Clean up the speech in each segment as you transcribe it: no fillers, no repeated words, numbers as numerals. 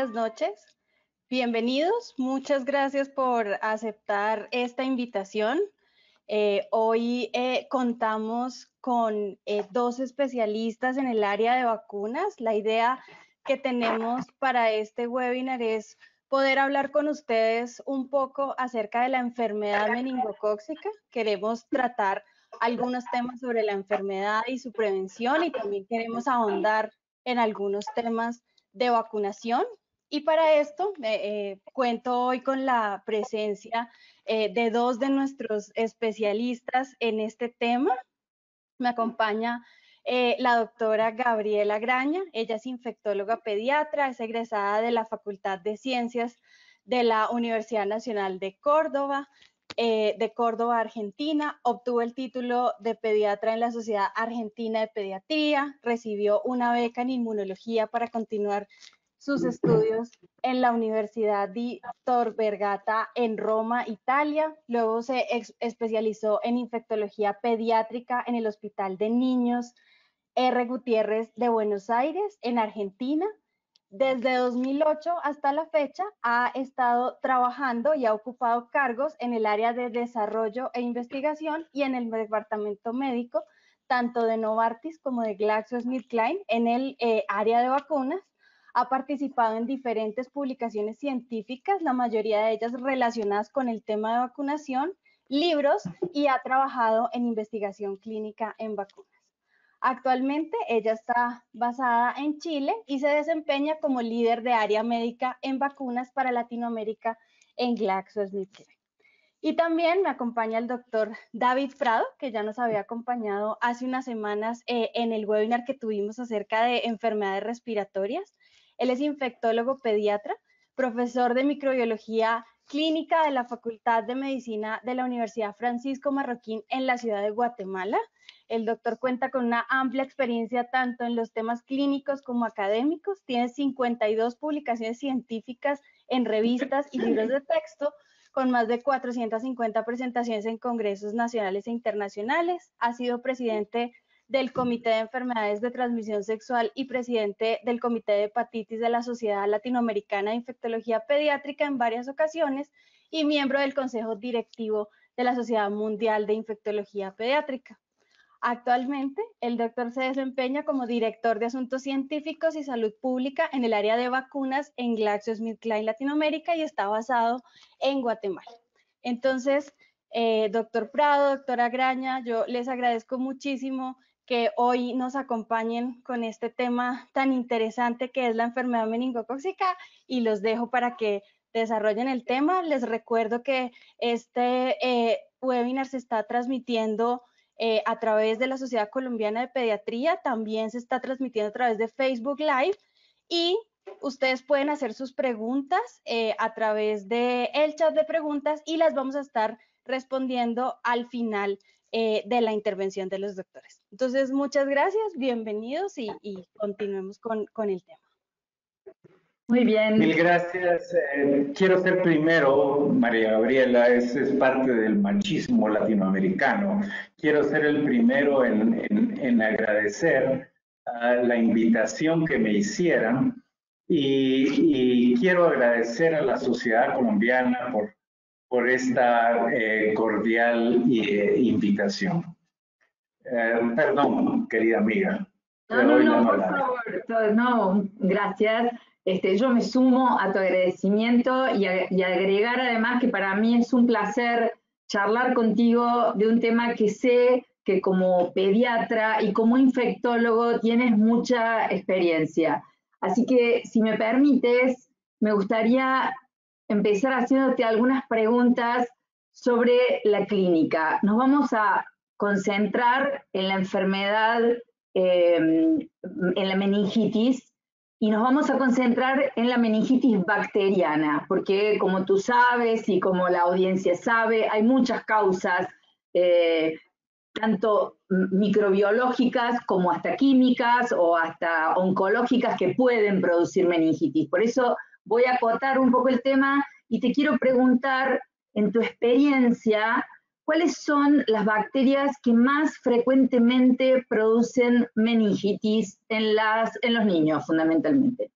buenas noches. Bienvenidos, muchas gracias por aceptar esta invitación. Hoy contamos con dos especialistas en el área de vacunas. La idea que tenemos para este webinar es poder hablar con ustedes un poco acerca de la enfermedad meningocócica. Queremos tratar algunos temas sobre la enfermedad y su prevención, y también queremos ahondar en algunos temas de vacunación. Y para esto cuento hoy con la presencia de dos de nuestros especialistas en este tema. Me acompaña la doctora Gabriela Graña. Ella es infectóloga pediatra, es egresada de la Facultad de Ciencias de la Universidad Nacional de Córdoba, Argentina. Obtuvo el título de pediatra en la Sociedad Argentina de Pediatría, recibió una beca en inmunología para continuar sus estudios en la Universidad di Tor Vergata en Roma, Italia. Luego se especializó en infectología pediátrica en el Hospital de Niños R. Gutiérrez de Buenos Aires, en Argentina. Desde 2008 hasta la fecha ha estado trabajando y ha ocupado cargos en el área de desarrollo e investigación y en el departamento médico, tanto de Novartis como de GlaxoSmithKline, en el área de vacunas. Ha participado en diferentes publicaciones científicas, la mayoría de ellas relacionadas con el tema de vacunación, libros, y ha trabajado en investigación clínica en vacunas. Actualmente ella está basada en Chile y se desempeña como líder de área médica en vacunas para Latinoamérica en GlaxoSmithKline. Y también me acompaña el doctor David Prado, que ya nos había acompañado hace unas semanas en el webinar que tuvimos acerca de enfermedades respiratorias. Él es infectólogo pediatra, profesor de microbiología clínica de la Facultad de Medicina de la Universidad Francisco Marroquín en la ciudad de Guatemala. El doctor cuenta con una amplia experiencia tanto en los temas clínicos como académicos. Tiene 52 publicaciones científicas en revistas y libros de texto, con más de 450 presentaciones en congresos nacionales e internacionales. Ha sido presidente del Comité de Enfermedades de Transmisión Sexual y presidente del Comité de Hepatitis de la Sociedad Latinoamericana de Infectología Pediátrica en varias ocasiones y miembro del Consejo Directivo de la Sociedad Mundial de Infectología Pediátrica. Actualmente, el doctor se desempeña como director de Asuntos Científicos y Salud Pública en el área de vacunas en GlaxoSmithKline Latinoamérica y está basado en Guatemala. Entonces, doctor Prado, doctora Graña, yo les agradezco muchísimo que hoy nos acompañen con este tema tan interesante que es la enfermedad meningocócica, y los dejo para que desarrollen el tema. Les recuerdo que este webinar se está transmitiendo a través de la Sociedad Colombiana de Pediatría, también se está transmitiendo a través de Facebook Live, y ustedes pueden hacer sus preguntas a través del chat de preguntas y las vamos a estar respondiendo al final de la intervención de los doctores. Entonces, muchas gracias, bienvenidos y continuemos con el tema. Muy bien. Mil gracias. Quiero ser primero, María Gabriela, es parte del machismo latinoamericano. Quiero ser el primero en agradecer la invitación que me hicieran y quiero agradecer a la sociedad colombiana por esta cordial invitación. Perdón, querida amiga. No, por favor, no, gracias. Yo me sumo a tu agradecimiento y agregar además que para mí es un placer charlar contigo de un tema que sé que como pediatra y como infectólogo tienes mucha experiencia. Así que, si me permites, me gustaría empezar haciéndote algunas preguntas sobre la clínica. Nos vamos a concentrar en la enfermedad, en la meningitis, y nos vamos a concentrar en la meningitis bacteriana, porque como tú sabes y como la audiencia sabe, hay muchas causas, tanto microbiológicas como hasta químicas o hasta oncológicas que pueden producir meningitis. Por eso voy a acotar un poco el tema y te quiero preguntar, en tu experiencia, ¿cuáles son las bacterias que más frecuentemente producen meningitis en los niños, fundamentalmente?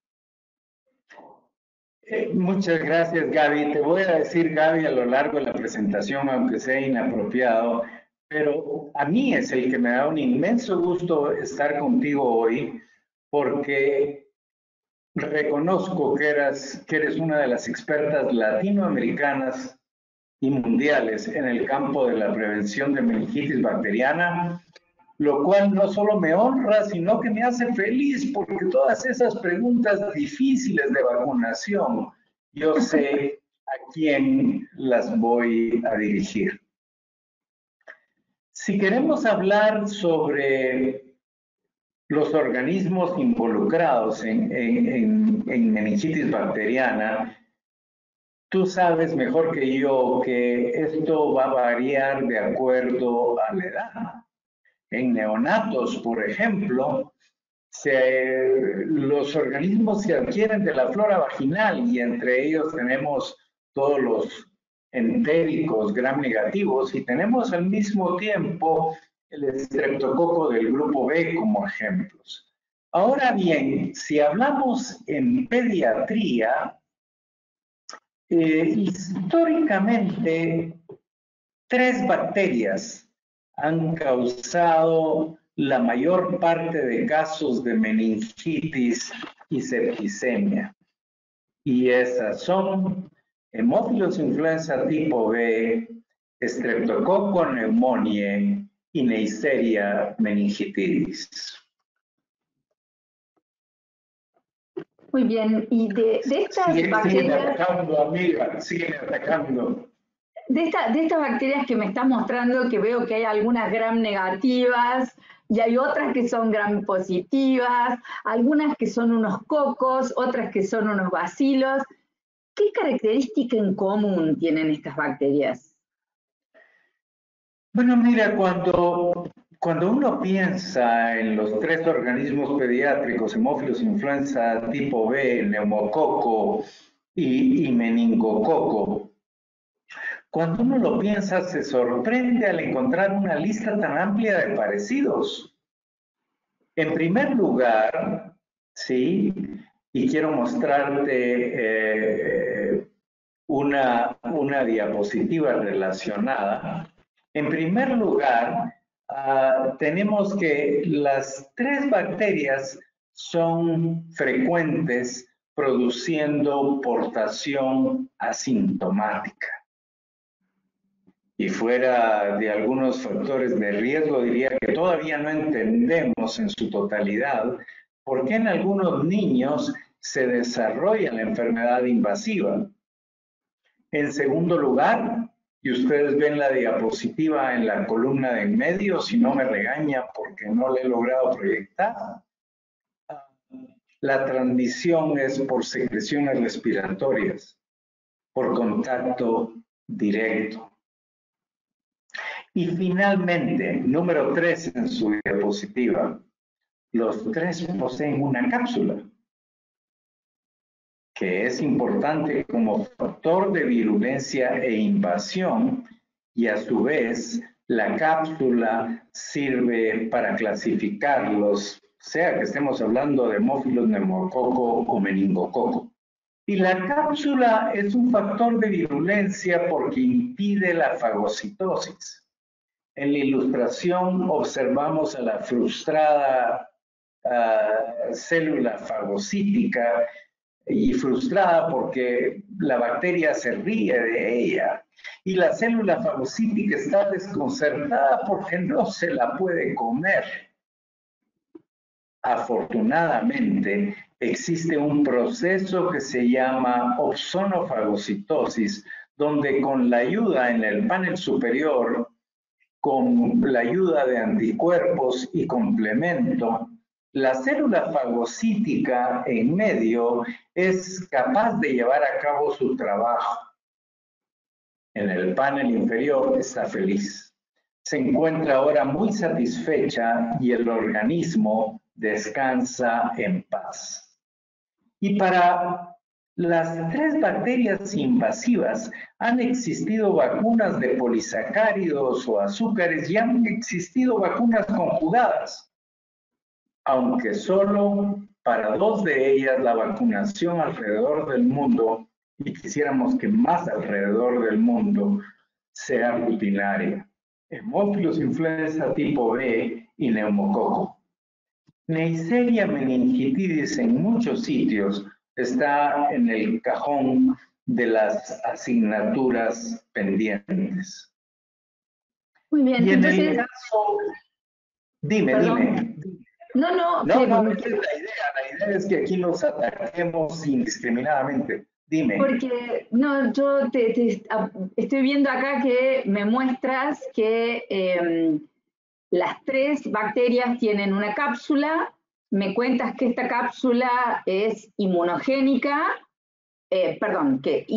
Muchas gracias, Gaby. Te voy a decir, Gaby, a lo largo de la presentación, aunque sea inapropiado, pero a mí es el que me da un inmenso gusto estar contigo hoy, porque reconozco que eres una de las expertas latinoamericanas y mundiales en el campo de la prevención de meningitis bacteriana, lo cual no solo me honra, sino que me hace feliz, porque todas esas preguntas difíciles de vacunación, yo sé a quién las voy a dirigir. Si queremos hablar sobre los organismos involucrados en meningitis bacteriana, tú sabes mejor que yo que esto va a variar de acuerdo a la edad. En neonatos, por ejemplo, los organismos se adquieren de la flora vaginal y entre ellos tenemos todos los entéricos gram negativos y tenemos al mismo tiempo el estreptococo del grupo B como ejemplos. Ahora bien, si hablamos en pediatría, históricamente 3 bacterias han causado la mayor parte de casos de meningitis y septicemia. Y esas son Haemophilus influenza tipo B, Streptococcus pneumoniae y Neisseria meningitidis. Muy bien, y de estas bacterias... Siguen atacando, amiga, siguen atacando. De estas bacterias que me estás mostrando, que veo que hay algunas gram negativas y hay otras que son gram positivas, algunas que son unos cocos, otras que son unos bacilos. ¿Qué característica en común tienen estas bacterias? Bueno, mira, cuando uno piensa en los 3 organismos pediátricos, Haemophilus influenza tipo B, neumococo y meningococo, cuando uno lo piensa, se sorprende al encontrar una lista tan amplia de parecidos. En primer lugar, sí, y quiero mostrarte una diapositiva relacionada. En primer lugar, tenemos que las 3 bacterias son frecuentes produciendo portación asintomática. Y fuera de algunos factores de riesgo, diría que todavía no entendemos en su totalidad por qué en algunos niños se desarrolla la enfermedad invasiva. En segundo lugar, y ustedes ven la diapositiva en la columna de en medio, si no me regaña porque no la he logrado proyectar, la transmisión es por secreciones respiratorias, por contacto directo. Y finalmente, número 3 en su diapositiva, los 3 poseen una cápsula, que es importante como factor de virulencia e invasión, y a su vez la cápsula sirve para clasificarlos, sea que estemos hablando de Haemophilus, neumococo o meningococo. Y la cápsula es un factor de virulencia porque impide la fagocitosis. En la ilustración observamos a la frustrada célula fagocítica y frustrada porque la bacteria se ríe de ella. Y la célula fagocítica está desconcertada porque no se la puede comer. Afortunadamente, existe un proceso que se llama opsonofagocitosis, donde con la ayuda en el panel superior, con la ayuda de anticuerpos y complemento, la célula fagocítica en medio es capaz de llevar a cabo su trabajo. En el panel inferior está feliz. Se encuentra ahora muy satisfecha y el organismo descansa en paz. Y para las 3 bacterias invasivas han existido vacunas de polisacáridos o azúcares y han existido vacunas conjugadas, aunque solo para 2 de ellas la vacunación alrededor del mundo, y quisiéramos que más alrededor del mundo, sea rutinaria. Hemófilos influenza tipo B y neumococo. Neisseria meningitidis en muchos sitios está en el cajón de las asignaturas pendientes. Muy bien, Y en entonces... el caso... Dime, Perdón. dime. No, No, esa es la idea. La idea es que aquí los ataquemos indiscriminadamente. Dime. Porque, no, yo estoy viendo acá que me muestras que las 3 bacterias tienen una cápsula, me cuentas que esta cápsula es inmunogénica, perdón, que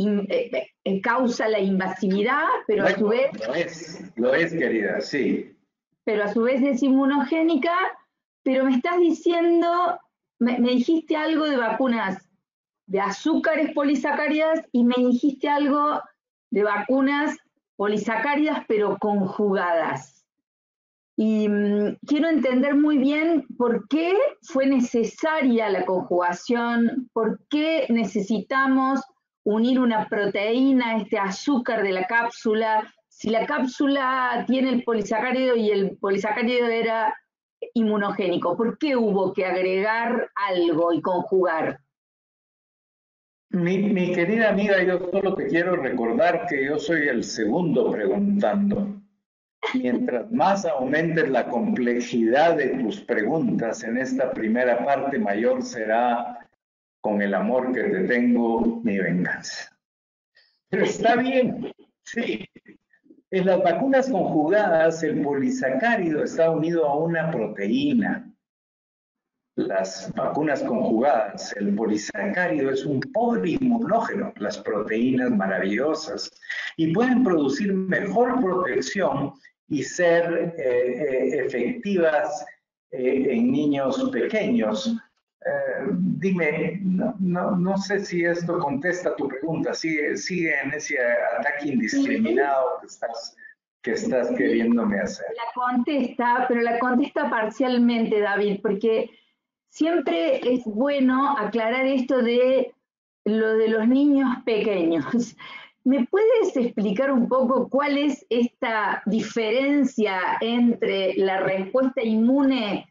causa la invasividad, pero bueno, a su vez... Lo es, querida, sí. Pero a su vez es inmunogénica, pero me estás diciendo, me dijiste algo de vacunas de azúcares polisacáridas y me dijiste algo de vacunas polisacáridas pero conjugadas. Y quiero entender muy bien por qué fue necesaria la conjugación, por qué necesitamos unir una proteína a este azúcar de la cápsula, si la cápsula tiene el polisacárido y el polisacárido era inmunogénico, ¿por qué hubo que agregar algo y conjugar? Mi querida amiga, yo solo te quiero recordar que yo soy el segundo preguntando. Mientras más aumentes la complejidad de tus preguntas en esta primera parte, mayor será, con el amor que te tengo, mi venganza. Pero está bien, sí. En las vacunas conjugadas, el polisacárido está unido a una proteína. Las vacunas conjugadas, el polisacárido es un poliinmunógeno, las proteínas maravillosas, y pueden producir mejor protección y ser efectivas en niños pequeños. Dime, no sé si esto contesta tu pregunta, sigue en ese ataque indiscriminado que estás queriéndome hacer. La contesta, pero la contesta parcialmente, David, porque siempre es bueno aclarar esto de lo de los niños pequeños. ¿Me puedes explicar un poco cuál es esta diferencia entre la respuesta inmune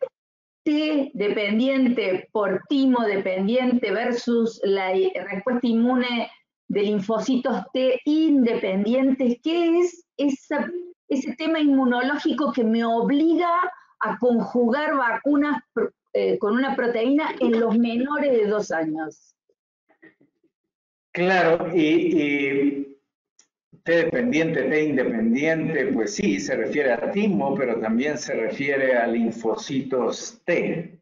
T dependiente por timo dependiente versus la respuesta inmune de linfocitos T independientes? ¿Qué es ese tema inmunológico que me obliga a conjugar vacunas con una proteína en los menores de 2 años? Claro, y T dependiente, T independiente, pues sí, se refiere a timo, pero también se refiere a linfocitos T.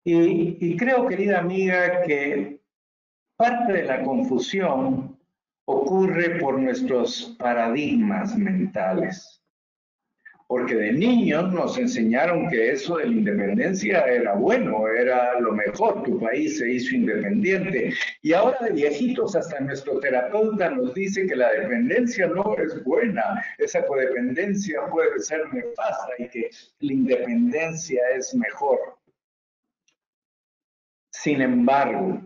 Y creo, querida amiga, que parte de la confusión ocurre por nuestros paradigmas mentales. Porque de niños nos enseñaron que eso de la independencia era bueno, era lo mejor, tu país se hizo independiente. Y ahora de viejitos hasta nuestro terapeuta nos dice que la dependencia no es buena, esa codependencia puede ser nefasta y que la independencia es mejor. Sin embargo,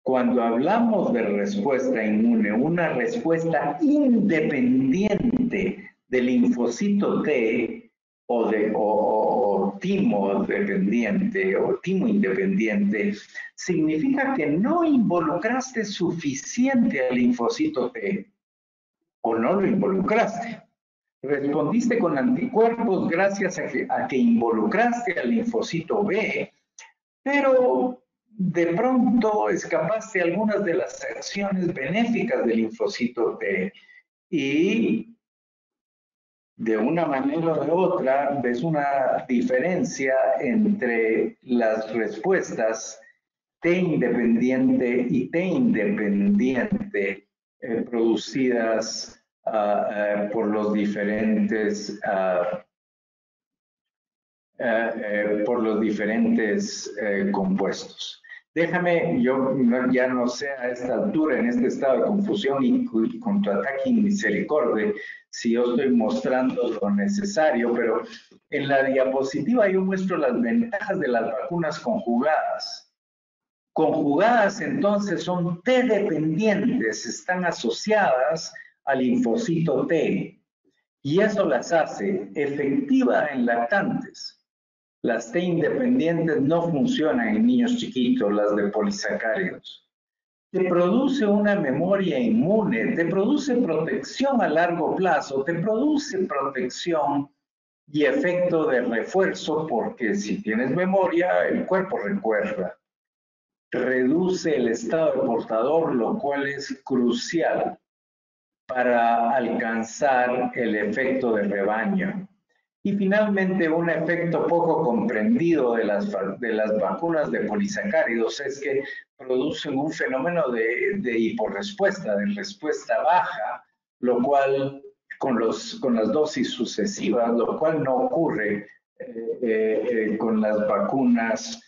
cuando hablamos de respuesta inmune, una respuesta independiente del linfocito T o timo dependiente o timo independiente, significa que no involucraste suficiente al linfocito T o no lo involucraste. Respondiste con anticuerpos gracias a que involucraste al linfocito B, pero de pronto escapaste algunas de las acciones benéficas del linfocito T y de una manera o de otra ves una diferencia entre las respuestas T independiente y T independiente producidas por los diferentes compuestos. Déjame, yo ya no sé a esta altura, en este estado de confusión y contraataque y misericordia, si yo estoy mostrando lo necesario, pero en la diapositiva yo muestro las ventajas de las vacunas conjugadas. Conjugadas entonces son T dependientes, están asociadas al linfocito T y eso las hace efectivas en lactantes. Las T independientes no funcionan en niños chiquitos, las de polisacáridos. Te produce una memoria inmune, te produce protección a largo plazo, te produce protección y efecto de refuerzo, porque si tienes memoria, el cuerpo recuerda. Reduce el estado de portador, lo cual es crucial para alcanzar el efecto de rebaño. Y finalmente, un efecto poco comprendido de las vacunas de polisacáridos es que producen un fenómeno de hiporrespuesta, de respuesta baja, lo cual con las dosis sucesivas, lo cual no ocurre con las vacunas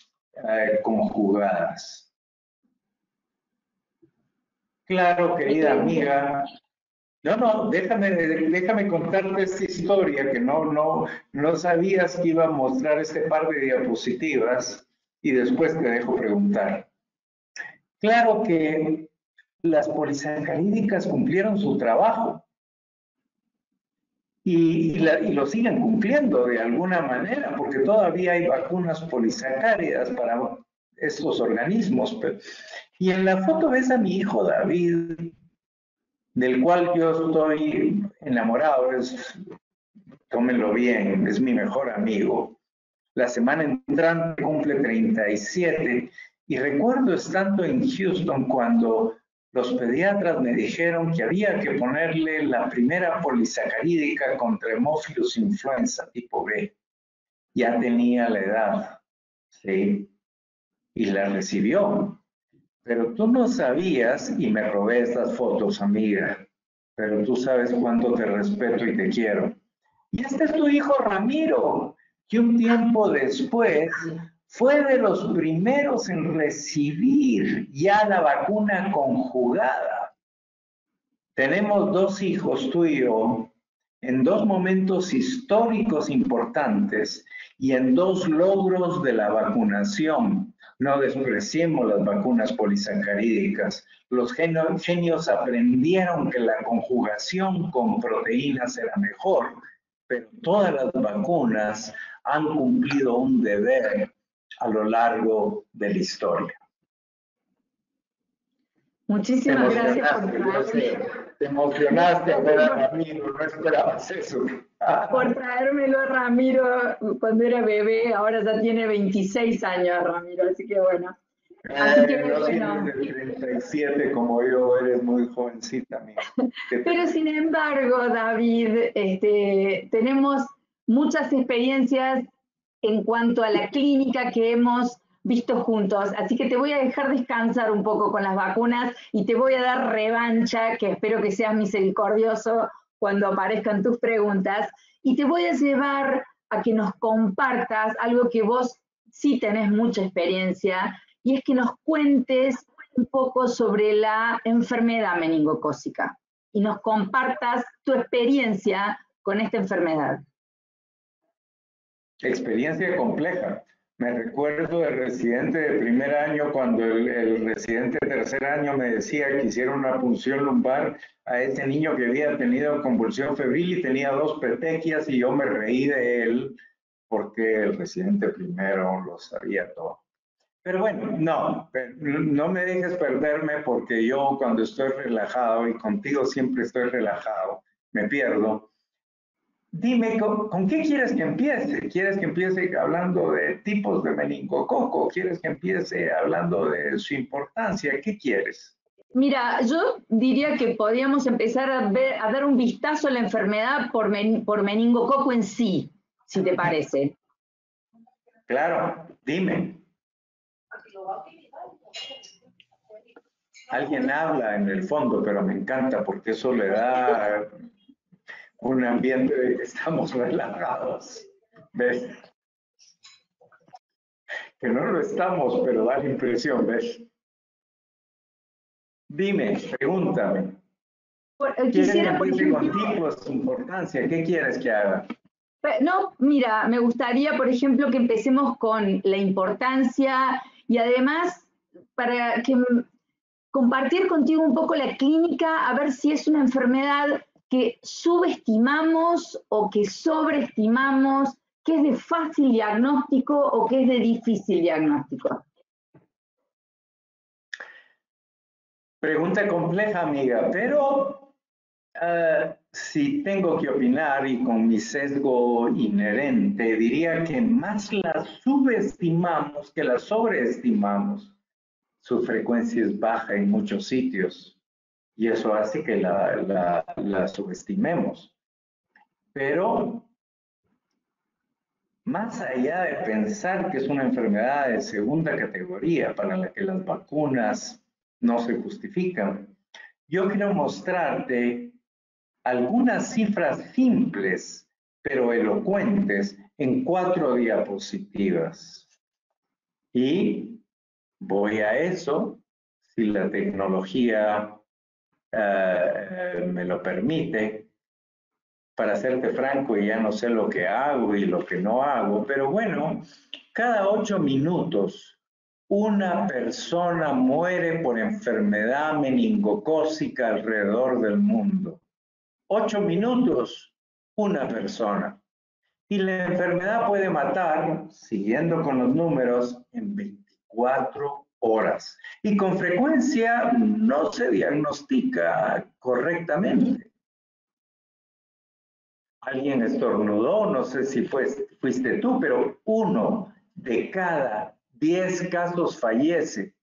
conjugadas. Claro, querida amiga. No, déjame contarte esta historia que no sabías que iba a mostrar este par de diapositivas y después te dejo preguntar. Claro que las polisacarídicas cumplieron su trabajo y lo siguen cumpliendo de alguna manera, porque todavía hay vacunas polisacáridas para estos organismos. Y en la foto ves a mi hijo David, del cual yo estoy enamorado, tómenlo bien, es mi mejor amigo. La semana entrante cumple 37 y recuerdo estando en Houston cuando los pediatras me dijeron que había que ponerle la primera polisacarídica contra Haemophilus influenza tipo B. Ya tenía la edad, ¿sí? Y la recibió. Pero tú no sabías, y me robé estas fotos, amiga, pero tú sabes cuánto te respeto y te quiero. Y este es tu hijo Ramiro, que un tiempo después fue de los primeros en recibir ya la vacuna conjugada. Tenemos dos hijos, tú y yo, en dos momentos históricos importantes y en dos logros de la vacunación. No despreciemos las vacunas polisacarídicas. Los genios aprendieron que la conjugación con proteínas era mejor, pero todas las vacunas han cumplido un deber a lo largo de la historia. Muchísimas gracias por traerme. Te emocionaste a ver a Ramiro, no esperabas eso. Por traérmelo a Ramiro cuando era bebé, ahora ya tiene 26 años Ramiro, así que bueno. Así que no bueno. tienes de 37 como yo, eres muy jovencita, amiga. Pero sin embargo, David, tenemos muchas experiencias en cuanto a la clínica que hemos visto juntos, así que te voy a dejar descansar un poco con las vacunas y te voy a dar revancha, que espero que seas misericordioso cuando aparezcan tus preguntas, y te voy a llevar a que nos compartas algo que vos sí tenés mucha experiencia, y es que nos cuentes un poco sobre la enfermedad meningocócica y nos compartas tu experiencia con esta enfermedad. Experiencia compleja. Me recuerdo del residente de primer año cuando el residente de tercer año me decía que hiciera una punción lumbar a ese niño que había tenido convulsión febril y tenía 2 petequias y yo me reí de él porque el residente primero lo sabía todo. Pero bueno, no me dejes perderme porque yo cuando estoy relajado y contigo siempre estoy relajado, me pierdo. Dime, ¿con qué quieres que empiece? ¿Quieres que empiece hablando de tipos de meningococo? ¿Quieres que empiece hablando de su importancia? ¿Qué quieres? Mira, yo diría que podríamos empezar a dar un vistazo a la enfermedad por meningococo en sí, si te parece. Claro, dime. Alguien habla en el fondo, pero me encanta porque eso le da un ambiente de que estamos relajados. ¿Ves? Que no lo estamos, pero da la impresión, ¿ves? Dime, pregúntame. Quisiera, por ejemplo, con tipos de importancia, ¿qué quieres que haga? No, mira, me gustaría, por ejemplo, que empecemos con la importancia y además compartir contigo un poco la clínica, a ver si es una enfermedad que subestimamos o que sobreestimamos, que es de fácil diagnóstico o que es de difícil diagnóstico. Pregunta compleja, amiga, pero si tengo que opinar y con mi sesgo inherente, diría que más la subestimamos que la sobreestimamos. Su frecuencia es baja en muchos sitios y eso hace que la subestimemos. Pero más allá de pensar que es una enfermedad de segunda categoría para la que las vacunas no se justifican, yo quiero mostrarte algunas cifras simples pero elocuentes en 4 diapositivas. Y voy a eso, si la tecnología me lo permite. Para serte franco, ya no sé lo que hago y lo que no hago, pero bueno, cada 8 minutos una persona muere por enfermedad meningocócica alrededor del mundo. 8 minutos, una persona. Y la enfermedad puede matar, siguiendo con los números, en 24 horas. Y con frecuencia no se diagnostica correctamente. Alguien estornudó, no sé si fuiste tú, pero 1 de cada 10 casos fallece.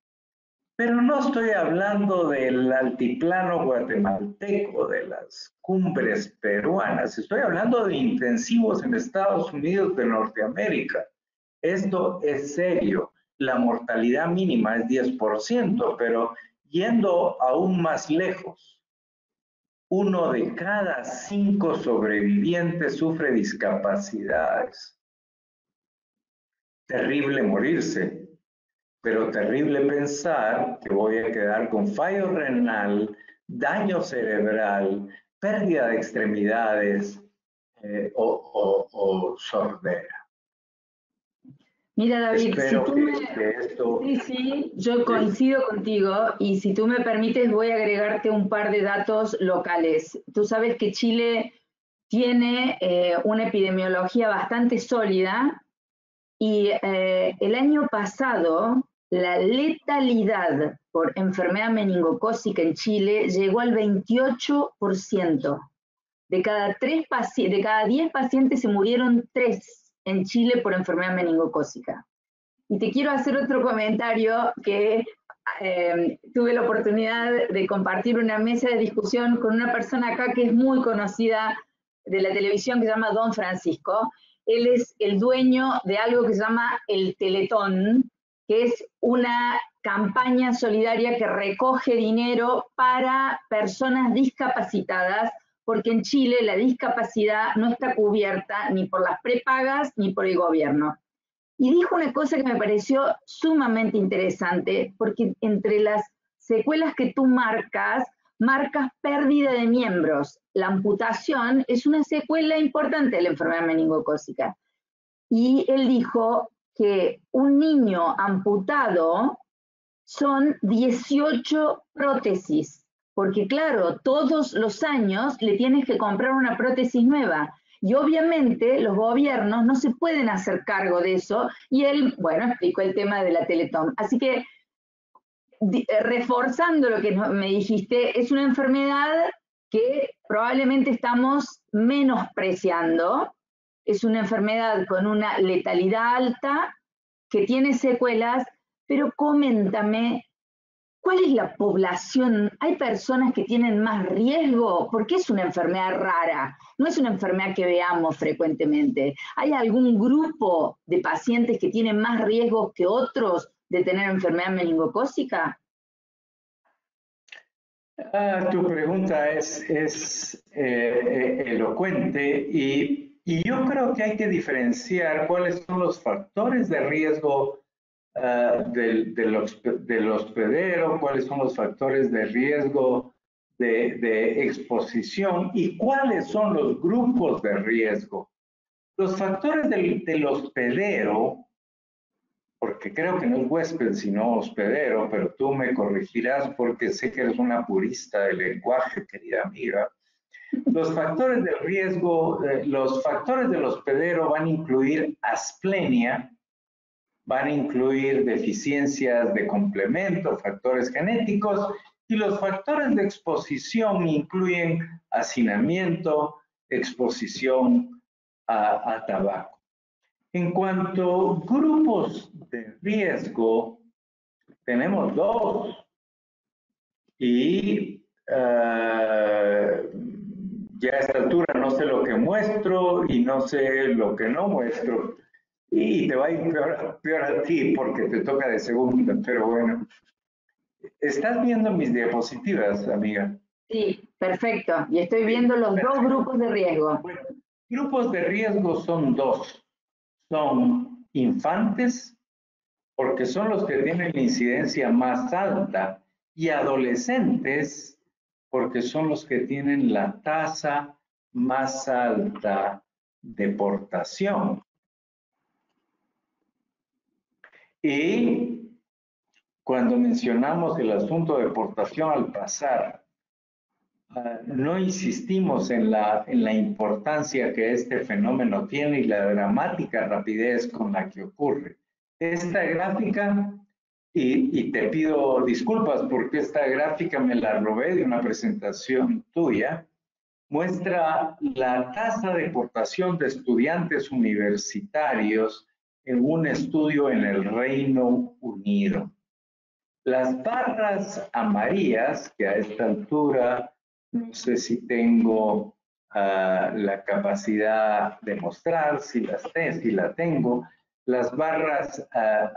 Pero no estoy hablando del altiplano guatemalteco, de las cumbres peruanas, estoy hablando de intensivos en Estados Unidos de Norteamérica. Esto es serio. La mortalidad mínima es 10%, pero yendo aún más lejos, 1 de cada 5 sobrevivientes sufre discapacidades. Terrible morirse, pero terrible pensar que voy a quedar con fallo renal, daño cerebral, pérdida de extremidades o sordera. Mira, David, Espero si tú esto... yo coincido contigo y si tú me permites voy a agregarte un par de datos locales. Tú sabes que Chile tiene una epidemiología bastante sólida y el año pasado la letalidad por enfermedad meningocócica en Chile llegó al 28%. De cada 10 pacientes se murieron 3 en Chile por enfermedad meningocócica. Y te quiero hacer otro comentario que tuve la oportunidad de compartir una mesa de discusión con una persona acá que es muy conocida de la televisión que se llama Don Francisco. Él es el dueño de algo que se llama el Teletón, que es una campaña solidaria que recoge dinero para personas discapacitadas, porque en Chile la discapacidad no está cubierta ni por las prepagas ni por el gobierno. Y dijo una cosa que me pareció sumamente interesante, porque entre las secuelas que tú marcas pérdida de miembros. La amputación es una secuela importante de la enfermedad meningocócica. Y él dijo que un niño amputado son 18 prótesis, porque claro, todos los años le tienes que comprar una prótesis nueva. Y obviamente los gobiernos no se pueden hacer cargo de eso. Y él, bueno, explicó el tema de la Teletón. Así que, reforzando lo que me dijiste, es una enfermedad que probablemente estamos menospreciando. Es una enfermedad con una letalidad alta, que tiene secuelas, pero coméntame, ¿cuál es la población? ¿Hay personas que tienen más riesgo? Porque es una enfermedad rara, no es una enfermedad que veamos frecuentemente. ¿Hay algún grupo de pacientes que tienen más riesgo que otros de tener enfermedad meningocócica? Tu pregunta es elocuente y yo creo que hay que diferenciar cuáles son los factores de riesgo del hospedero, cuáles son los factores de riesgo de exposición y cuáles son los grupos de riesgo. Los factores del hospedero porque creo que no es huésped sino hospedero, pero tú me corregirás porque sé que eres una purista del lenguaje, querida amiga. Los factores de riesgo, los factores del hospedero van a incluir asplenia, van a incluir deficiencias de complemento, factores genéticos, y los factores de exposición incluyen hacinamiento, exposición a tabaco. En cuanto a grupos de riesgo, tenemos dos. Y ya a esta altura no sé lo que muestro y no sé lo que no muestro. Y te va a ir peor a ti porque te toca de segunda, pero bueno. ¿Estás viendo mis diapositivas, amiga? Sí, perfecto. Y estoy viendo los dos grupos de riesgo. Bueno, grupos de riesgo son dos. Son infantes, porque son los que tienen la incidencia más alta, y adolescentes, porque son los que tienen la tasa más alta de portación. Y cuando mencionamos el asunto de portación al pasar, no insistimos en la importancia que este fenómeno tiene y la dramática rapidez con la que ocurre. Esta gráfica, y te pido disculpas porque esta gráfica me la robé de una presentación tuya, muestra la tasa de portación de estudiantes universitarios en un estudio en el Reino Unido. Las barras amarillas, que a esta altura no sé si tengo la capacidad de mostrar, si la tengo, las barras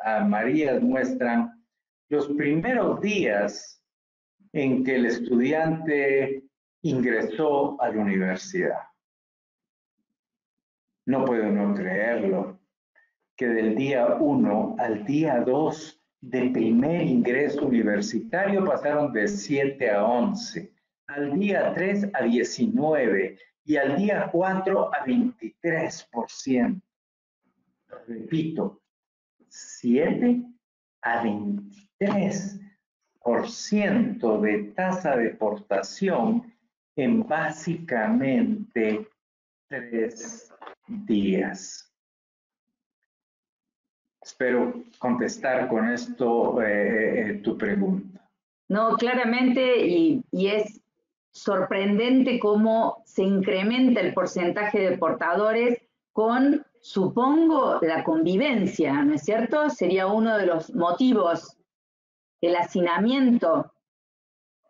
amarillas muestran los primeros días en que el estudiante ingresó a la universidad. No puedo no creerlo, que del día 1 al día 2 de primer ingreso universitario pasaron de 7 a 11, al día 3 a 19 y al día 4 a 23%. Repito, 7 a 23% de tasa de portación en básicamente 3 días. Espero contestar con esto tu pregunta. No, claramente, y es sorprendente cómo se incrementa el porcentaje de portadores con, supongo, la convivencia, ¿no es cierto? Sería uno de los motivos, el hacinamiento.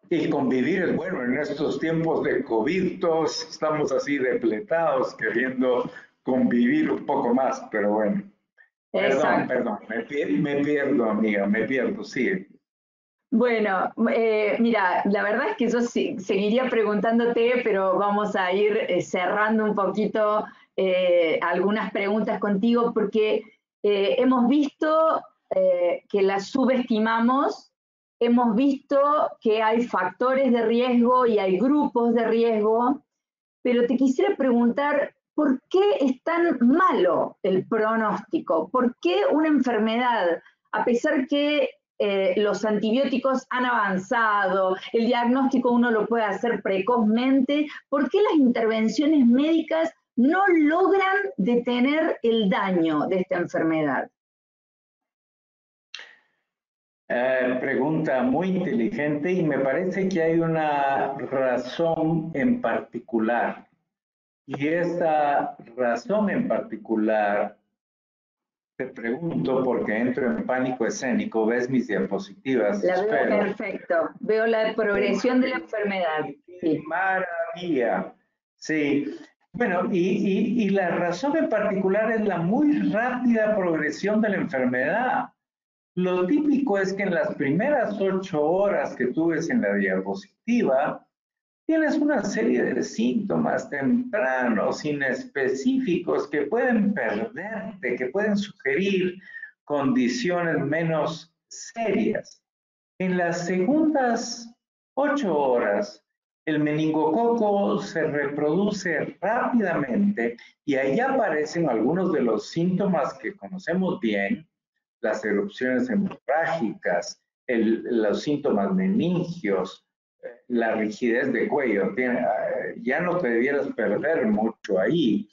Y convivir es bueno, en estos tiempos de COVID todos estamos así depletados, queriendo convivir un poco más, pero bueno. Perdón, me pierdo, amiga, me pierdo, sigue. Bueno, mira, la verdad es que yo seguiría preguntándote, pero vamos a ir cerrando un poquito algunas preguntas contigo, porque hemos visto que las subestimamos, hemos visto que hay factores de riesgo y hay grupos de riesgo, pero te quisiera preguntar, ¿por qué es tan malo el pronóstico? ¿Por qué una enfermedad, a pesar que los antibióticos han avanzado, el diagnóstico uno lo puede hacer precozmente, ¿por qué las intervenciones médicas no logran detener el daño de esta enfermedad? Pregunta muy inteligente y me parece que hay una razón en particular. Y esa razón en particular, te pregunto porque entro en pánico escénico, ves mis diapositivas. La veo perfecto, veo la progresión de la enfermedad. Sí. Maravilla, sí. Bueno, y la razón en particular es la muy rápida progresión de la enfermedad. Lo típico es que en las primeras 8 horas que tú ves en la diapositiva, tienes una serie de síntomas tempranos, inespecíficos, que pueden perderte, que pueden sugerir condiciones menos serias. En las segundas 8 horas, el meningococo se reproduce rápidamente y ahí aparecen algunos de los síntomas que conocemos bien, las erupciones hemorrágicas, los síntomas meningios, la rigidez de cuello. Ya no te debieras perder mucho ahí.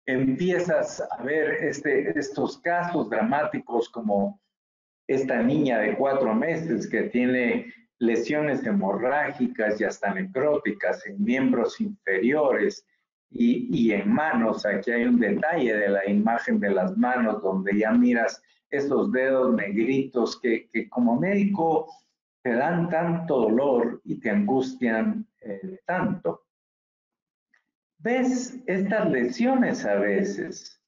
Empiezas a ver estos casos dramáticos como esta niña de 4 meses que tiene lesiones hemorrágicas y hasta necróticas en miembros inferiores y en manos. Aquí hay un detalle de la imagen de las manos donde ya miras esos dedos negritos que como médico te dan tanto dolor y te angustian tanto. ¿Ves estas lesiones a veces?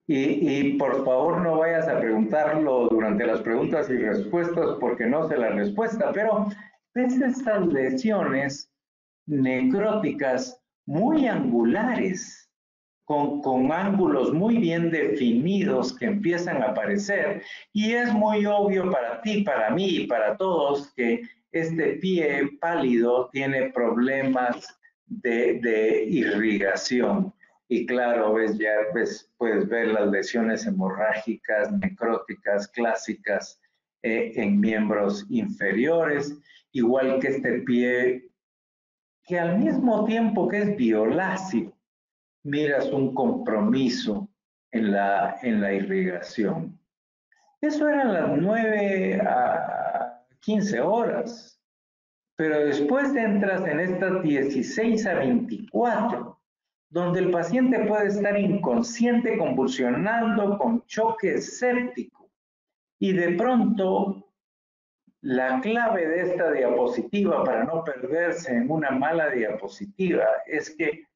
Y por favor no vayas a preguntarlo durante las preguntas y respuestas porque no sé la respuesta, pero ves estas lesiones necróticas muy angulares, con ángulos muy bien definidos que empiezan a aparecer, y es muy obvio para ti, para mí y para todos que este pie pálido tiene problemas de irrigación. Y claro, puedes ver las lesiones hemorrágicas, necróticas, clásicas en miembros inferiores, igual que este pie que al mismo tiempo que es violáceo, miras un compromiso en la irrigación. Eso eran las 9 a 15 horas, pero después entras en estas 16 a 24, donde el paciente puede estar inconsciente, convulsionando, con choque séptico. Y de pronto, la clave de esta diapositiva, para no perderse en una mala diapositiva, es que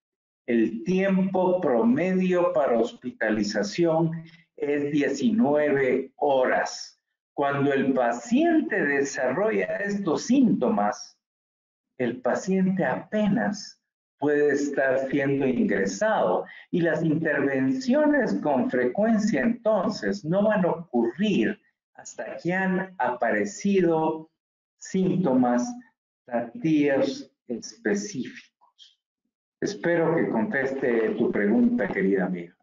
el tiempo promedio para hospitalización es 19 horas. Cuando el paciente desarrolla estos síntomas, el paciente apenas puede estar siendo ingresado y las intervenciones con frecuencia entonces no van a ocurrir hasta que han aparecido síntomas tardíos específicos. Espero que conteste tu pregunta, querida amiga.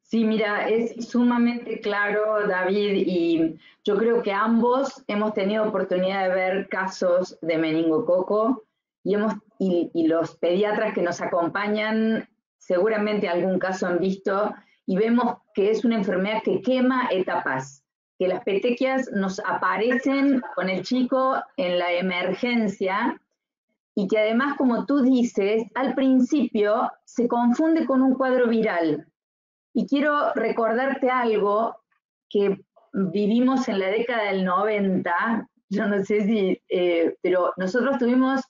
Sí, mira, es sumamente claro, David, y yo creo que ambos hemos tenido oportunidad de ver casos de meningococo y los pediatras que nos acompañan seguramente algún caso han visto y vemos que es una enfermedad que quema etapas, que las petequias nos aparecen con el chico en la emergencia y que además, como tú dices, al principio se confunde con un cuadro viral. Y quiero recordarte algo que vivimos en la década del 90, yo no sé si, pero nosotros tuvimos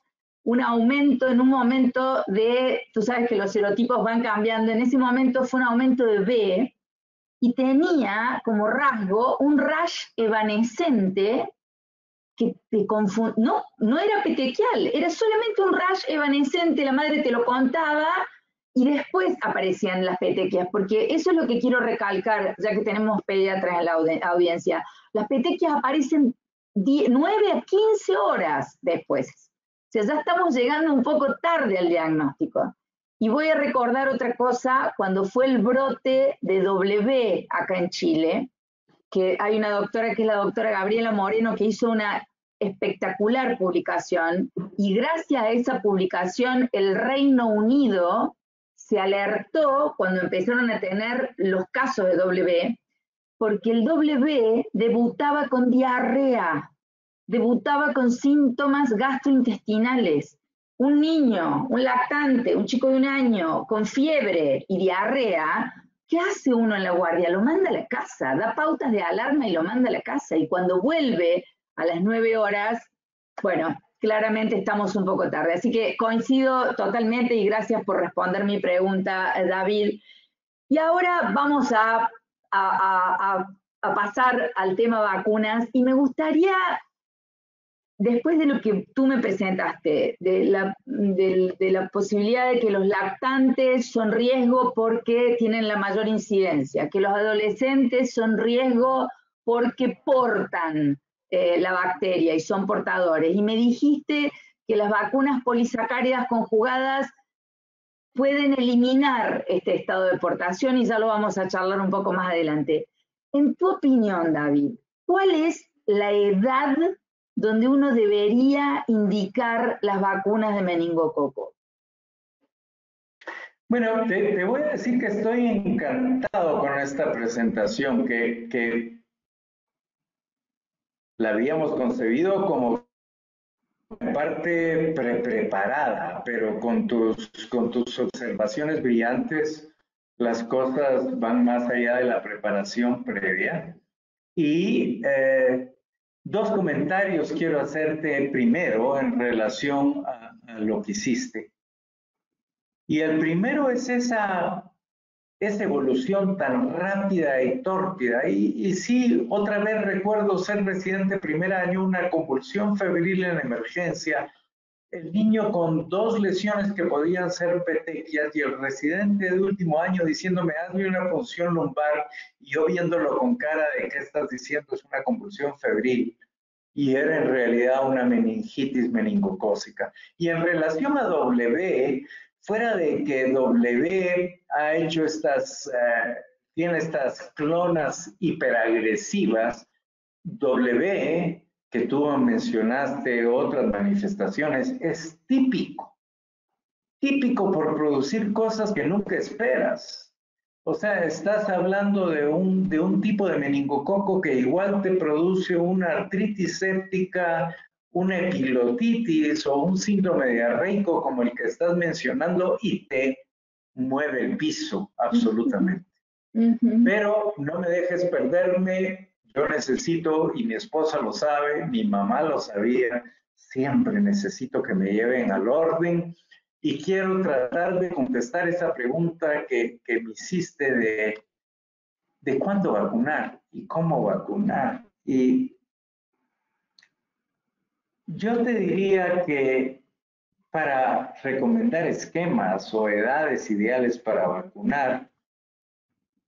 un aumento en un momento de, tú sabes que los serotipos van cambiando, en ese momento fue un aumento de B y tenía como rasgo un rash evanescente que te confunde, no era petequial, era solamente un rash evanescente, la madre te lo contaba, y después aparecían las petequias, porque eso es lo que quiero recalcar, ya que tenemos pediatras en la audiencia. Las petequias aparecen 9 a 15 horas después. O sea, ya estamos llegando un poco tarde al diagnóstico. Y voy a recordar otra cosa, cuando fue el brote de W acá en Chile, que hay una doctora que es la doctora Gabriela Moreno, que hizo una espectacular publicación, y gracias a esa publicación el Reino Unido se alertó cuando empezaron a tener los casos de W, porque el W debutaba con diarrea, debutaba con síntomas gastrointestinales. Un niño, un lactante, un chico de 1 año con fiebre y diarrea, ¿qué hace uno en la guardia? Lo manda a la casa, da pautas de alarma y lo manda a la casa. Y cuando vuelve a las 9 horas, bueno, claramente estamos un poco tarde. Así que coincido totalmente y gracias por responder mi pregunta, David. Y ahora vamos a pasar al tema vacunas y me gustaría, después de lo que tú me presentaste, de la posibilidad de que los lactantes son riesgo porque tienen la mayor incidencia, que los adolescentes son riesgo porque portan la bacteria y son portadores. Y me dijiste que las vacunas polisacáridas conjugadas pueden eliminar este estado de portación y ya lo vamos a charlar un poco más adelante. En tu opinión, David, ¿cuál es la edad donde uno debería indicar las vacunas de meningococo? Bueno, te voy a decir que estoy encantado con esta presentación, que la habíamos concebido como parte preparada, pero con tus observaciones brillantes, las cosas van más allá de la preparación previa. Y dos comentarios quiero hacerte primero en relación a lo que hiciste. Y el primero es esa evolución tan rápida y tórpida. Y sí, otra vez recuerdo ser residente primer año, una convulsión febril en emergencia, el niño con 2 lesiones que podían ser petequias y el residente de último año diciéndome, hazme una punción lumbar, y yo viéndolo con cara de ¿qué estás diciendo? Es una convulsión febril. Y era en realidad una meningitis meningocócica. Y en relación a W, fuera de que W ha hecho tiene estas clonas hiperagresivas, W, que tú mencionaste otras manifestaciones, es típico por producir cosas que nunca esperas. O sea, estás hablando de un tipo de meningococo que igual te produce una artritis séptica, una epilotitis o un síndrome diarreico como el que estás mencionando y te mueve el piso absolutamente. Pero no me dejes perderme, yo necesito, y mi esposa lo sabe, mi mamá lo sabía, siempre necesito que me lleven al orden. Y quiero tratar de contestar esa pregunta que me hiciste de cuándo vacunar y cómo vacunar. Y yo te diría que para recomendar esquemas o edades ideales para vacunar,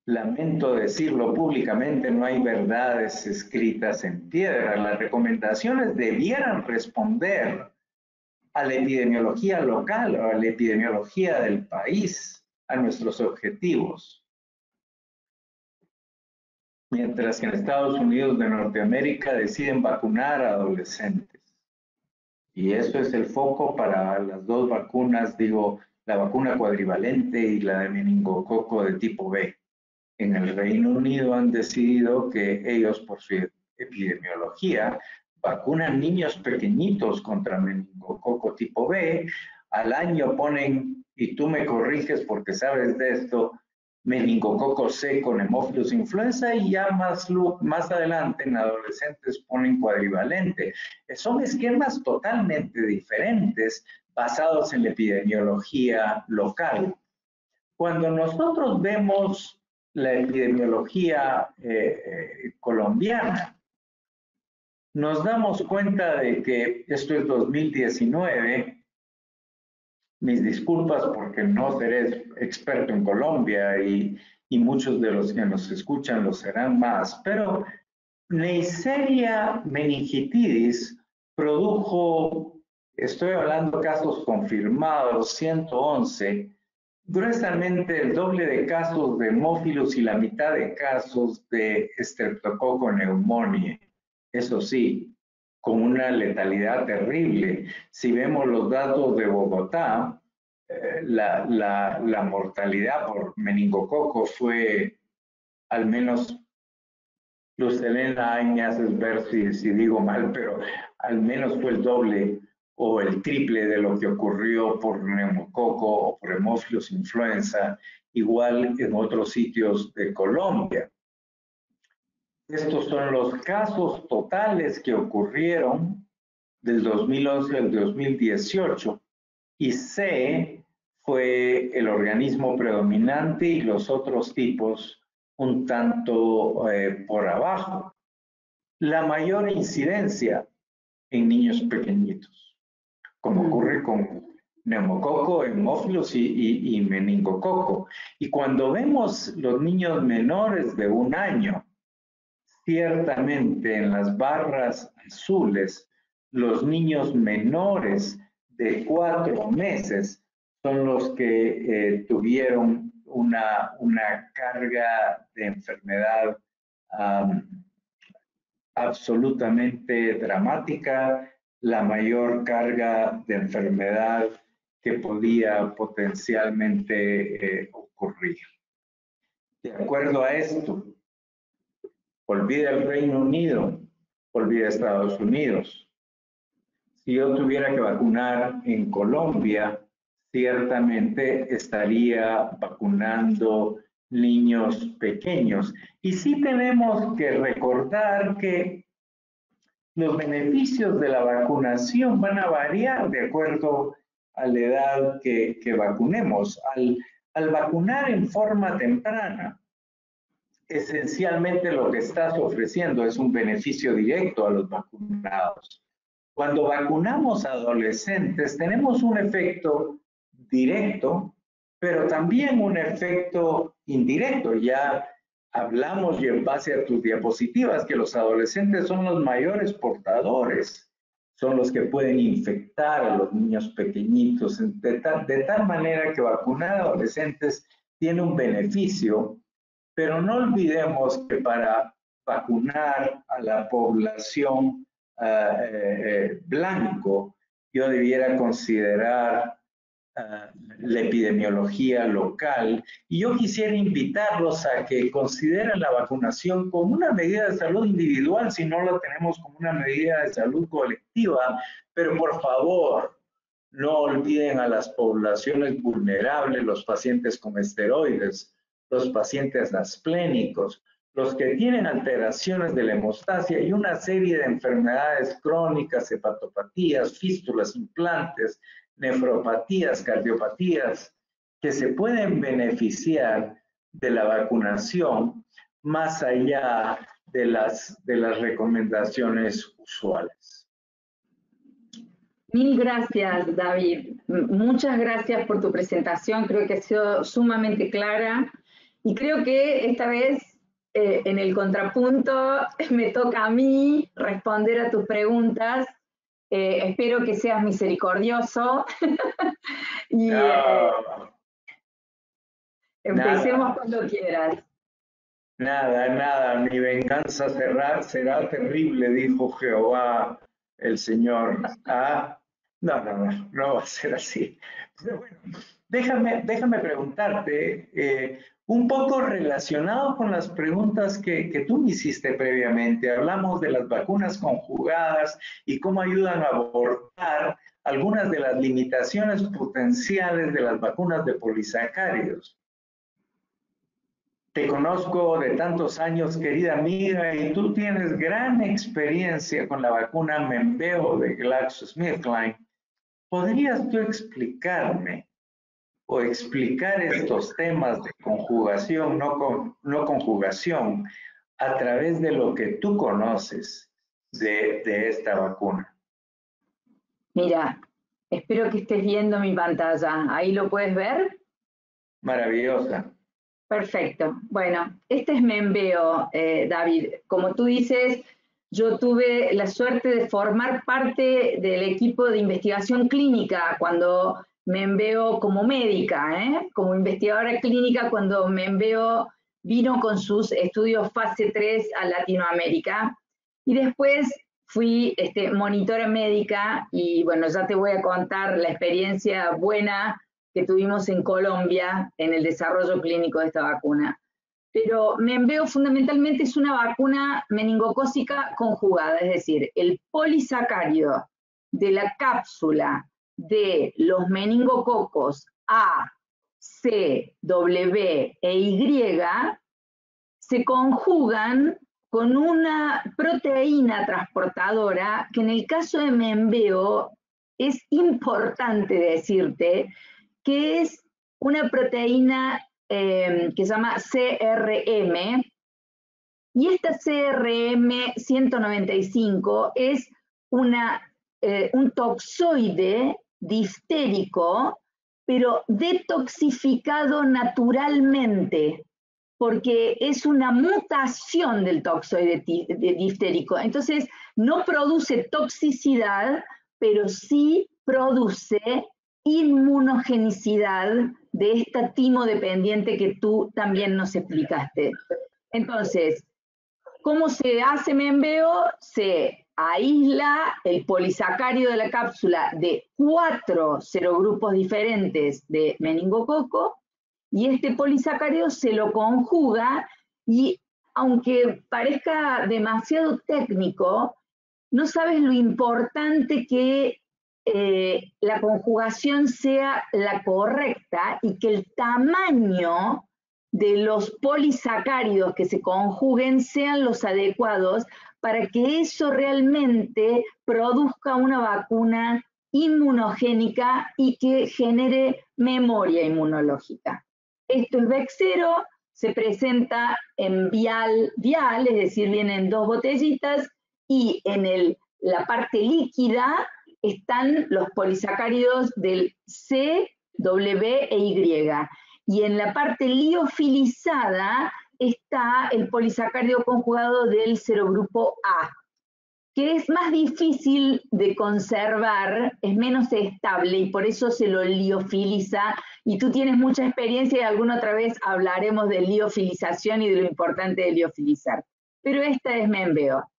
lamento decirlo públicamente, no hay verdades escritas en piedra. Las recomendaciones debieran responder a la epidemiología local o a la epidemiología del país, a nuestros objetivos. Mientras que en Estados Unidos de Norteamérica deciden vacunar a adolescentes. Y eso es el foco para las dos vacunas, digo, la vacuna cuadrivalente y la de meningococo de tipo B. En el Reino Unido han decidido que ellos, por su epidemiología, vacunan niños pequeñitos contra meningococo tipo B. Al año ponen, y tú me corriges porque sabes de esto, meningococo C con Haemophilus influenza, y ya más adelante en adolescentes ponen cuadrivalente. Son esquemas totalmente diferentes basados en la epidemiología local. Cuando nosotros vemos la epidemiología colombiana, nos damos cuenta de que esto es 2019. Mis disculpas porque no seré experto en Colombia y muchos de los que nos escuchan lo serán más, pero Neisseria meningitidis produjo, estoy hablando de casos confirmados, 111, gruesamente el doble de casos de Haemophilus y la mitad de casos de Streptococcus pneumoniae. Eso sí, con una letalidad terrible. Si vemos los datos de Bogotá, la mortalidad por meningococo fue al menos, Luz Helena, ahí me haces ver si digo mal, pero al menos fue el doble o el triple de lo que ocurrió por neumococo o por Haemophilus influenza, igual en otros sitios de Colombia. Estos son los casos totales que ocurrieron del 2011 al 2018 y C fue el organismo predominante y los otros tipos un tanto por abajo. La mayor incidencia en niños pequeñitos, como ocurre con neumococo, Haemophilus y meningococo. Y cuando vemos los niños menores de 1 año, ciertamente en las barras azules, los niños menores de 4 meses son los que tuvieron una carga de enfermedad absolutamente dramática, la mayor carga de enfermedad que podía potencialmente ocurrir. De acuerdo a esto, olvida el Reino Unido, olvida Estados Unidos. Si yo tuviera que vacunar en Colombia, ciertamente estaría vacunando niños pequeños. Y sí tenemos que recordar que los beneficios de la vacunación van a variar de acuerdo a la edad que vacunemos. Al vacunar en forma temprana, esencialmente lo que estás ofreciendo es un beneficio directo a los vacunados. Cuando vacunamos a adolescentes, tenemos un efecto directo, pero también un efecto indirecto. Ya hablamos, y en base a tus diapositivas, que los adolescentes son los mayores portadores, son los que pueden infectar a los niños pequeñitos, de tal manera que vacunar a adolescentes tiene un beneficio, pero no olvidemos que para vacunar a la población blanco, yo debiera considerar la epidemiología local, y yo quisiera invitarlos a que consideren la vacunación como una medida de salud individual si no la tenemos como una medida de salud colectiva, pero por favor no olviden a las poblaciones vulnerables, los pacientes con esteroides, los pacientes asplénicos, los que tienen alteraciones de la hemostasia y una serie de enfermedades crónicas, hepatopatías, fístulas, implantes, nefropatías, cardiopatías, que se pueden beneficiar de la vacunación más allá de las recomendaciones usuales. Mil gracias, David. Muchas gracias por tu presentación. Creo que ha sido sumamente clara y creo que esta vez en el contrapunto me toca a mí responder a tus preguntas. Espero que seas misericordioso y empecemos cuando quieras. Nada, mi venganza será terrible, dijo Jehová el Señor. No va a ser así. Pero bueno, déjame preguntarte, un poco relacionado con las preguntas que tú me hiciste previamente. Hablamos de las vacunas conjugadas y cómo ayudan a abordar algunas de las limitaciones potenciales de las vacunas de polisacáridos. Te conozco de tantos años, querida amiga, y tú tienes gran experiencia con la vacuna Membeo de GlaxoSmithKline. ¿Podrías tú explicarme o explicar estos temas de conjugación, no conjugación, a través de lo que tú conoces de esta vacuna? Mira, espero que estés viendo mi pantalla. ¿Ahí lo puedes ver? Maravillosa. Perfecto. Bueno, este es Membeo, David. Como tú dices, yo tuve la suerte de formar parte del equipo de investigación clínica cuando Membeo como médica, como investigadora clínica cuando Membeo vino con sus estudios fase 3 a Latinoamérica. Y después fui monitora médica y bueno, ya te voy a contar la experiencia buena que tuvimos en Colombia en el desarrollo clínico de esta vacuna. Pero Membeo fundamentalmente es una vacuna meningocócica conjugada, es decir, el polisacárido de la cápsula de los meningococos A, C, W e Y se conjugan con una proteína transportadora que en el caso de Membeo es importante decirte que es una proteína que se llama CRM, y esta CRM 195 es un toxoide diftérico, pero detoxificado naturalmente, porque es una mutación del toxoide diftérico. Entonces, no produce toxicidad, pero sí produce inmunogenicidad de esta timo dependiente que tú también nos explicaste. Entonces, ¿Cómo se hace membeo? Se aísla el polisacárido de la cápsula de 4 serogrupos diferentes de meningococo y este polisacárido se lo conjuga y aunque parezca demasiado técnico, no sabes lo importante que la conjugación sea la correcta y que el tamaño de los polisacáridos que se conjuguen sean los adecuados para que eso realmente produzca una vacuna inmunogénica y que genere memoria inmunológica. Esto es Bexsero, se presenta en vial, es decir, vienen 2 botellitas y en la parte líquida están los polisacáridos del C, W e Y. Y en la parte liofilizada está el polisacárido conjugado del serogrupo A, que es más difícil de conservar, es menos estable y por eso se lo liofiliza. Y tú tienes mucha experiencia y alguna otra vez hablaremos de liofilización y de lo importante de liofilizar. Pero esta es membeo.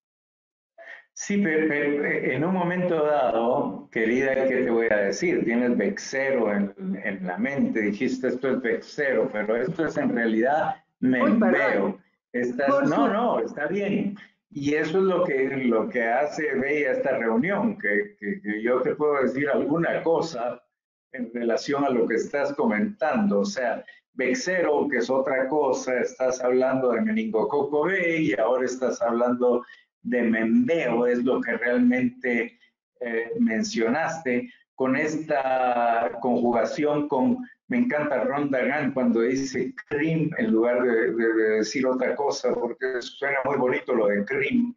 Sí, pero en un momento dado, querida, ¿qué te voy a decir? Tienes Bexsero en la mente, dijiste esto es Bexsero, pero esto es en realidad membeo. No, está bien. Y eso es lo que hace bella esta reunión, que yo te puedo decir alguna cosa en relación a lo que estás comentando. O sea, Bexsero, que es otra cosa, estás hablando de meningococo B y ahora estás hablando de membeo, es lo que realmente mencionaste, con esta conjugación con, me encanta Ron Dagan cuando dice CRIM en lugar de decir otra cosa, porque suena muy bonito lo de CRIM,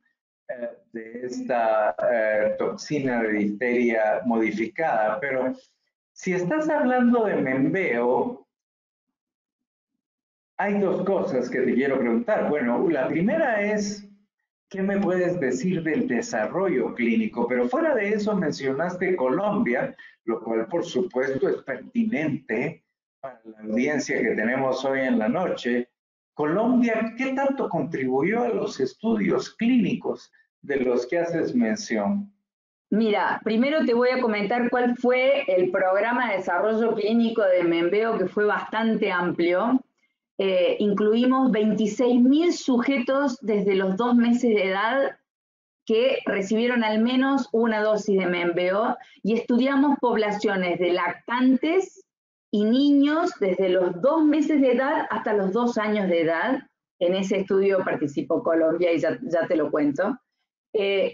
de esta toxina de difteria modificada, pero si estás hablando de membeo, hay 2 cosas que te quiero preguntar. Bueno, la primera es, ¿qué me puedes decir del desarrollo clínico? Pero fuera de eso mencionaste Colombia, lo cual por supuesto es pertinente para la audiencia que tenemos hoy en la noche. Colombia, ¿qué tanto contribuyó a los estudios clínicos de los que haces mención? Mira, primero te voy a comentar cuál fue el programa de desarrollo clínico de membeo, que fue bastante amplio. Incluimos 26.000 sujetos desde los 2 meses de edad que recibieron al menos una dosis de membeo y estudiamos poblaciones de lactantes y niños desde los 2 meses de edad hasta los 2 años de edad. En ese estudio participó Colombia y ya te lo cuento.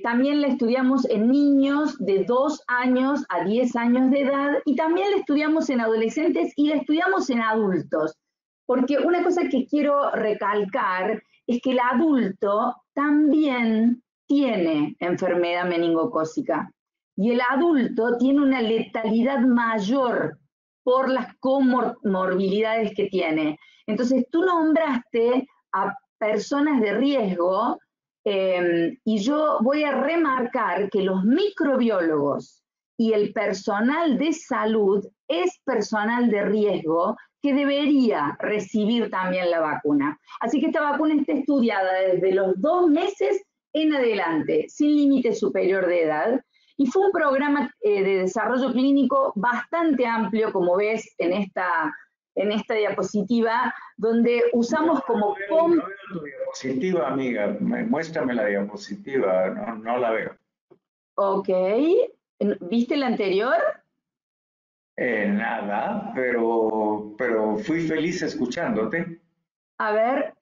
También la estudiamos en niños de 2 años a 10 años de edad y también la estudiamos en adolescentes y la estudiamos en adultos. Porque una cosa que quiero recalcar es que el adulto también tiene enfermedad meningocócica y el adulto tiene una letalidad mayor por las comorbilidades que tiene. Entonces tú nombraste a personas de riesgo y yo voy a remarcar que los microbiólogos y el personal de salud es personal de riesgo que debería recibir también la vacuna. Así que esta vacuna está estudiada desde los 2 meses en adelante, sin límite superior de edad, y fue un programa de desarrollo clínico bastante amplio, como ves en esta diapositiva, donde usamos como... No veo tu diapositiva, amiga, muéstrame la diapositiva, no la veo. Ok, ¿viste la anterior? Nada, pero fui feliz escuchándote. A ver,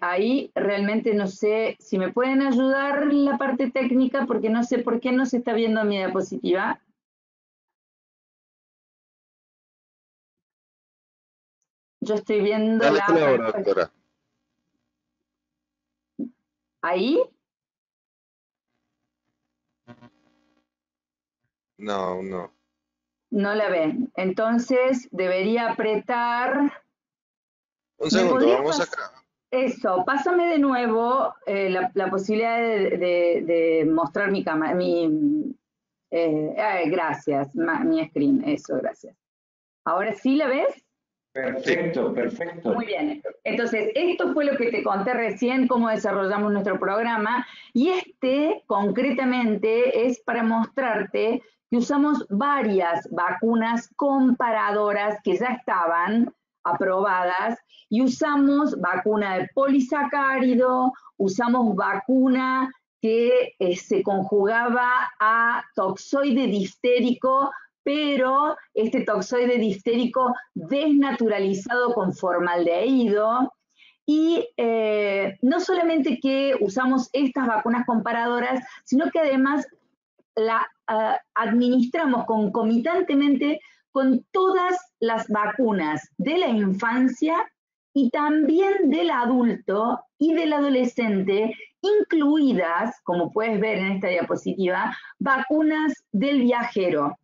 ahí realmente no sé si me pueden ayudar en la parte técnica porque no sé por qué no se está viendo mi diapositiva. Yo estoy viendo Dale la... ahora, doctora. ¿Ahí? No. No la ven. Entonces debería apretar... Un segundo, vamos acá. Eso, pásame de nuevo la posibilidad de mostrar mi cámara, gracias, mi screen, eso, gracias. ¿Ahora sí la ves? Perfecto, perfecto. Muy bien. Entonces, esto fue lo que te conté recién, cómo desarrollamos nuestro programa, y concretamente es para mostrarte que usamos varias vacunas comparadoras que ya estaban aprobadas, y usamos vacuna de polisacárido, usamos vacuna que se conjugaba a toxoide diftérico, pero este toxoide diftérico desnaturalizado con formaldehído. Y no solamente que usamos estas vacunas comparadoras, sino que además la administramos concomitantemente con todas las vacunas de la infancia y también del adulto y del adolescente, incluidas, como puedes ver en esta diapositiva, vacunas del viajero.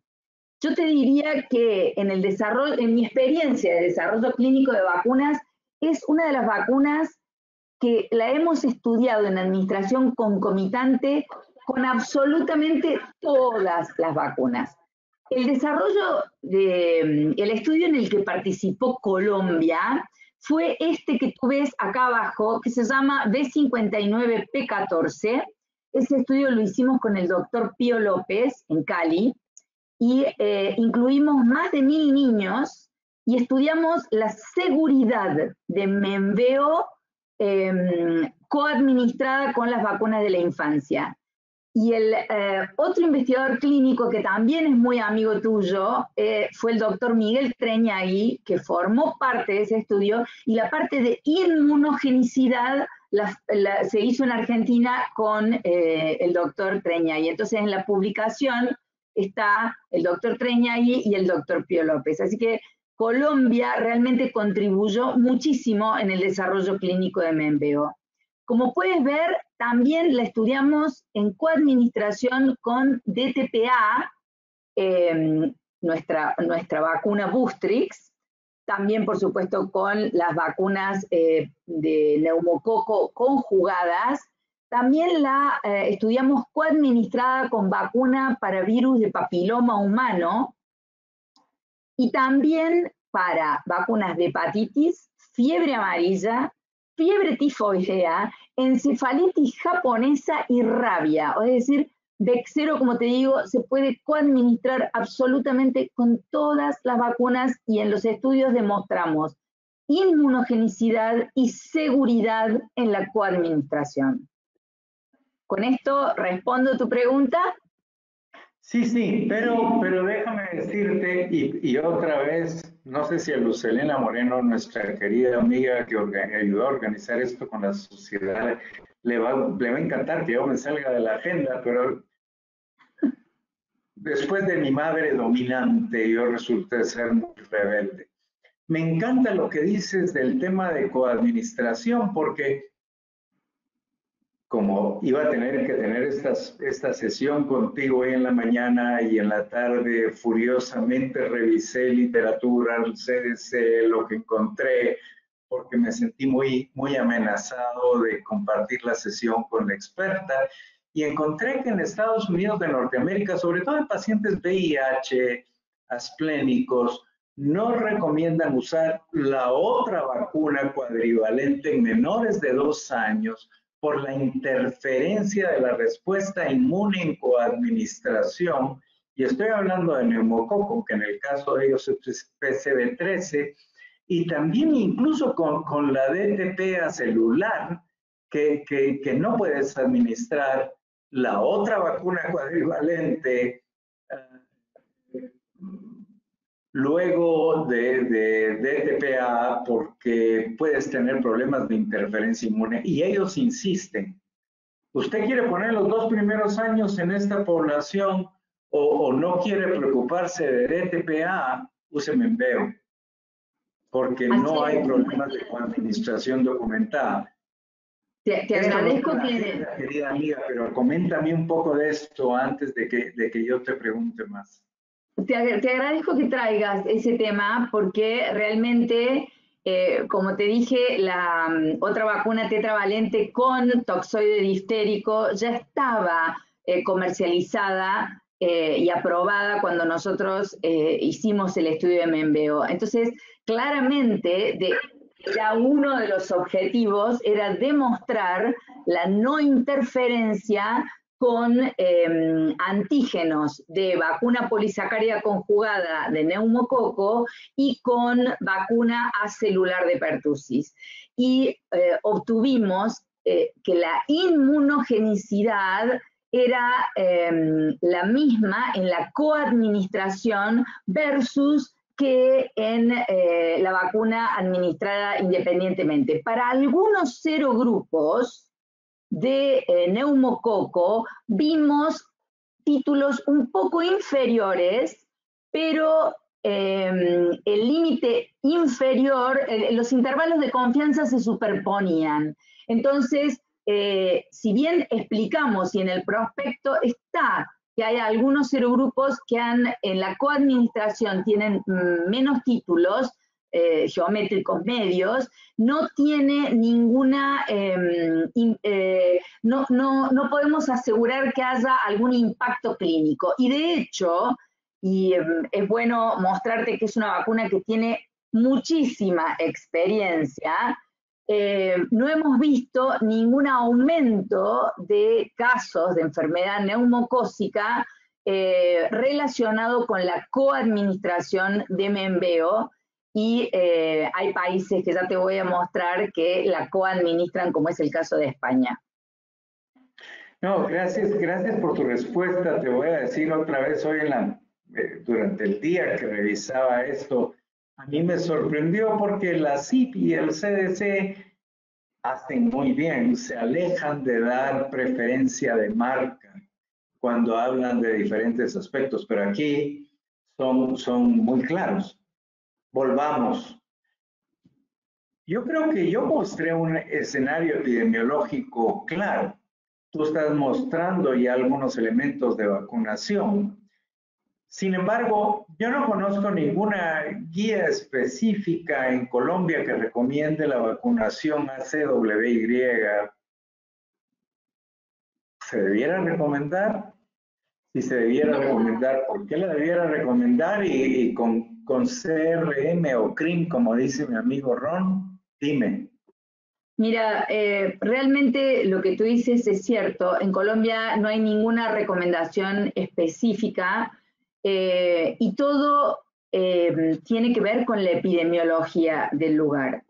Yo te diría que en el desarrollo, en mi experiencia de desarrollo clínico de vacunas, es una de las vacunas que la hemos estudiado en administración concomitante con absolutamente todas las vacunas. El desarrollo el estudio en el que participó Colombia fue este que tú ves acá abajo, que se llama B59P14. Ese estudio lo hicimos con el doctor Pío López en Cali, y incluimos más de 1000 niños y estudiamos la seguridad de Menveo coadministrada con las vacunas de la infancia. Y el otro investigador clínico que también es muy amigo tuyo fue el doctor Miguel Treñagui, que formó parte de ese estudio, y la parte de inmunogenicidad se hizo en Argentina con el doctor Treñagui. Entonces en la publicación está el doctor Treñagui y el doctor Pío López. Así que Colombia realmente contribuyó muchísimo en el desarrollo clínico de Menveo. Como puedes ver, también la estudiamos en coadministración con DTPA, nuestra vacuna Boostrix, también por supuesto con las vacunas de neumococo conjugadas. También la estudiamos coadministrada con vacuna para virus de papiloma humano, y también para vacunas de hepatitis, fiebre amarilla, fiebre tifoidea, encefalitis japonesa y rabia. Es decir, Bexsero, como te digo, se puede coadministrar absolutamente con todas las vacunas, y en los estudios demostramos inmunogenicidad y seguridad en la coadministración. ¿Con esto respondo tu pregunta? Sí, pero déjame decirte, y otra vez, no sé si a Lucelena Moreno, nuestra querida amiga que ayudó a organizar esto con la sociedad, le va a encantar que yo me salga de la agenda, pero después de mi madre dominante, yo resulté ser muy rebelde. Me encanta lo que dices del tema de coadministración, porque como iba a tener que tener esta sesión contigo hoy en la mañana y en la tarde, furiosamente revisé literatura, el CDC, lo que encontré, porque me sentí muy amenazado de compartir la sesión con la experta, y encontré que en Estados Unidos de Norteamérica, sobre todo en pacientes VIH, asplénicos, no recomiendan usar la otra vacuna cuadrivalente en menores de 2 años, por la interferencia de la respuesta inmune en coadministración, y estoy hablando de neumococo, que en el caso de ellos es PCV13, y también incluso con la DTPA celular, que no puedes administrar la otra vacuna cuadrivalente luego de DTPA, porque puedes tener problemas de interferencia inmune, y ellos insisten. ¿Usted quiere poner los 2 primeros años en esta población o no quiere preocuparse de DTPA? Use Menveo, porque no hay problemas de coadministración documentada. Te agradezco querida amiga, pero coméntame un poco de esto antes de que yo te pregunte más. Te agradezco que traigas ese tema, porque realmente, como te dije, la otra vacuna tetravalente con toxoide diftérico ya estaba comercializada y aprobada cuando nosotros hicimos el estudio de Membeo. Entonces, claramente, era uno de los objetivos, era demostrar la no interferencia con antígenos de vacuna polisacárida conjugada de neumococo y con vacuna acelular de pertussis. Y obtuvimos que la inmunogenicidad era la misma en la coadministración versus que en la vacuna administrada independientemente. Para algunos serogrupos de neumococo vimos títulos un poco inferiores, pero el límite inferior, los intervalos de confianza se superponían. Entonces, si bien explicamos y en el prospecto está que hay algunos serogrupos que en la coadministración tienen menos títulos geométricos medios, no tiene ninguna, no podemos asegurar que haya algún impacto clínico. Y de hecho, es bueno mostrarte que es una vacuna que tiene muchísima experiencia, no hemos visto ningún aumento de casos de enfermedad neumocócica relacionado con la coadministración de Membeo, y hay países que ya te voy a mostrar que la coadministran, como es el caso de España. No, gracias por tu respuesta. Te voy a decir otra vez hoy durante el día que revisaba esto, a mí me sorprendió porque la CIP y el CDC hacen muy bien, se alejan de dar preferencia de marca cuando hablan de diferentes aspectos, pero aquí son muy claros. Volvamos. Yo creo que yo mostré un escenario epidemiológico claro. Tú estás mostrando ya algunos elementos de vacunación. Sin embargo, yo no conozco ninguna guía específica en Colombia que recomiende la vacunación ACWY. ¿Se debiera recomendar? Si se debiera recomendar, ¿por qué la debiera recomendar? Y con CRM o CRIM, como dice mi amigo Ron, dime. Mira, realmente lo que tú dices es cierto. En Colombia no hay ninguna recomendación específica y todo tiene que ver con la epidemiología del lugar.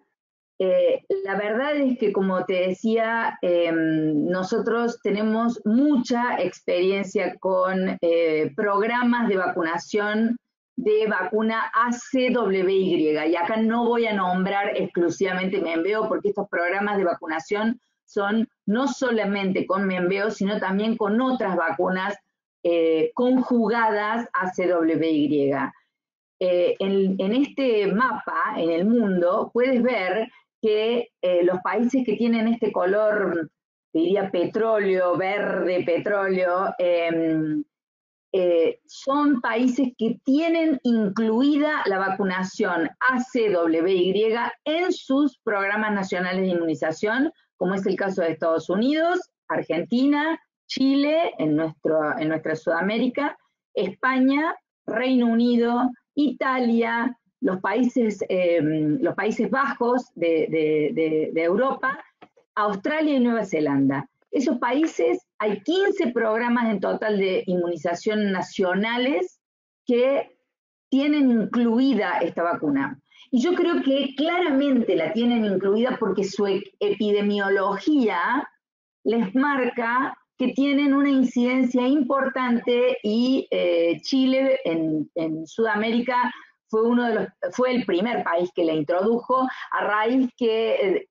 La verdad es que, como te decía, nosotros tenemos mucha experiencia con programas de vacunación de vacuna ACWY, y acá no voy a nombrar exclusivamente Membeo porque estos programas de vacunación son no solamente con Membeo, sino también con otras vacunas conjugadas ACWY. En este mapa, en el mundo, puedes ver que los países que tienen este color, diría petróleo, verde petróleo, son países que tienen incluida la vacunación ACWY en sus programas nacionales de inmunización, como es el caso de Estados Unidos, Argentina, Chile, en nuestra Sudamérica, España, Reino Unido, Italia, los Países Bajos de Europa, Australia y Nueva Zelanda. Esos países, hay 15 programas en total de inmunización nacionales que tienen incluida esta vacuna. Y yo creo que claramente la tienen incluida porque su epidemiología les marca que tienen una incidencia importante, y Chile en Sudamérica fue el primer país que la introdujo a raíz que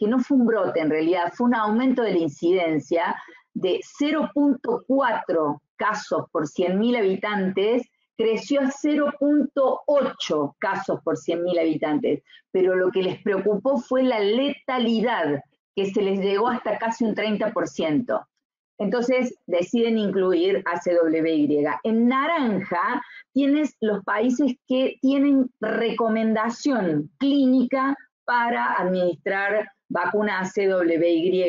no fue un brote en realidad, fue un aumento de la incidencia de 0.4 casos por 100.000 habitantes, creció a 0.8 casos por 100.000 habitantes, pero lo que les preocupó fue la letalidad, que se les llegó hasta casi un 30%. Entonces deciden incluir ACWY. En naranja tienes los países que tienen recomendación clínica para administrar vacuna ACWY.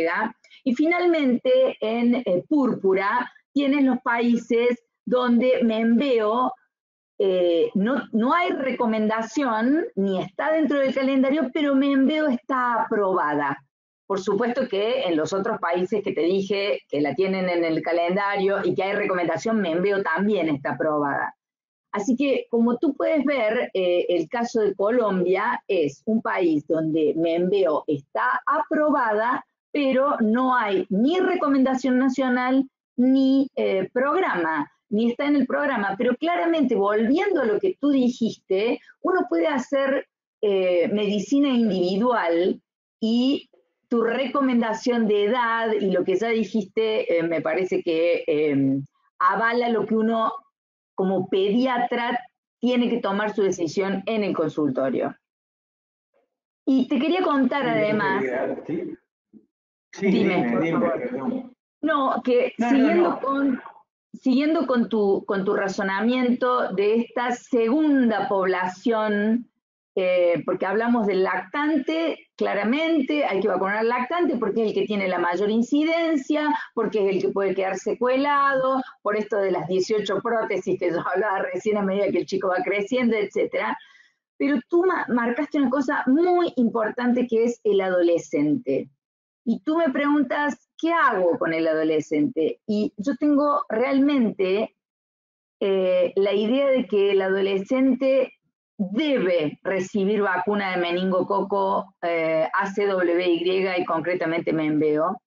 Y finalmente en púrpura tienes los países donde Membeo no hay recomendación, ni está dentro del calendario, pero Membeo está aprobada. Por supuesto que en los otros países que te dije que la tienen en el calendario y que hay recomendación, Membeo también está aprobada. Así que, como tú puedes ver, el caso de Colombia es un país donde Membeo está aprobada, pero no hay ni recomendación nacional ni programa, ni está en el programa. Pero claramente, volviendo a lo que tú dijiste, uno puede hacer medicina individual y tu recomendación de edad y lo que ya dijiste me parece que avala lo que uno como pediatra tiene que tomar su decisión en el consultorio. Y te quería contar además... ¿Sí? Sí, dime, perdón. No, que siguiendo con tu razonamiento de esta segunda población, porque hablamos del lactante, claramente hay que vacunar al lactante porque es el que tiene la mayor incidencia, porque es el que puede quedar secuelado, por esto de las 18 prótesis que yo hablaba recién a medida que el chico va creciendo, etcétera. Pero tú marcaste una cosa muy importante que es el adolescente. Y tú me preguntas, ¿qué hago con el adolescente? Y yo tengo realmente la idea de que el adolescente debe recibir vacuna de meningococo ACWY y concretamente Membeo,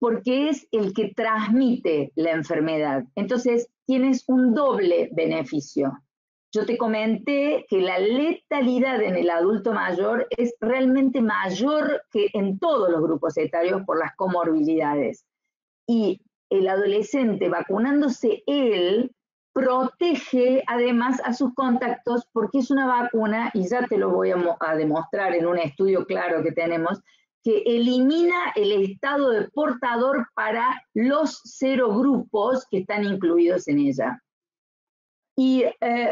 porque es el que transmite la enfermedad. Entonces, tienes un doble beneficio. Yo te comenté que la letalidad en el adulto mayor es realmente mayor que en todos los grupos etarios por las comorbilidades. Y el adolescente vacunándose él protege además a sus contactos porque es una vacuna, y ya te lo voy a demostrar en un estudio claro que tenemos, que elimina el estado de portador para los serogrupos que están incluidos en ella. Y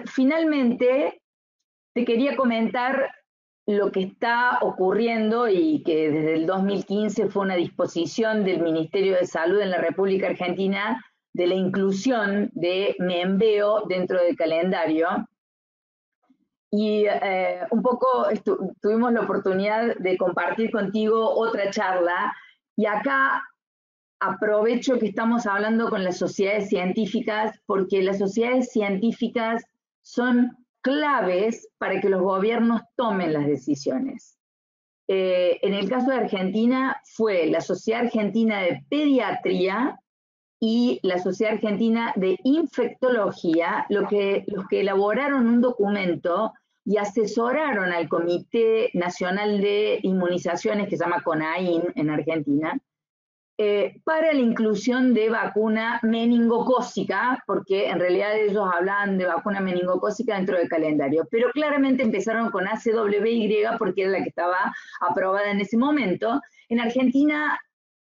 finalmente te quería comentar lo que está ocurriendo y que desde el 2015 fue una disposición del Ministerio de Salud en la República Argentina de la inclusión de Membeo dentro del calendario. Y un poco tuvimos la oportunidad de compartir contigo otra charla y acá aprovecho que estamos hablando con las sociedades científicas porque las sociedades científicas son claves para que los gobiernos tomen las decisiones. En el caso de Argentina fue la Sociedad Argentina de Pediatría y la Sociedad Argentina de Infectología los que elaboraron un documento y asesoraron al Comité Nacional de Inmunizaciones, que se llama CONAIN en Argentina, para la inclusión de vacuna meningocócica, porque en realidad ellos hablaban de vacuna meningocócica dentro del calendario, pero claramente empezaron con ACWY porque era la que estaba aprobada en ese momento. En Argentina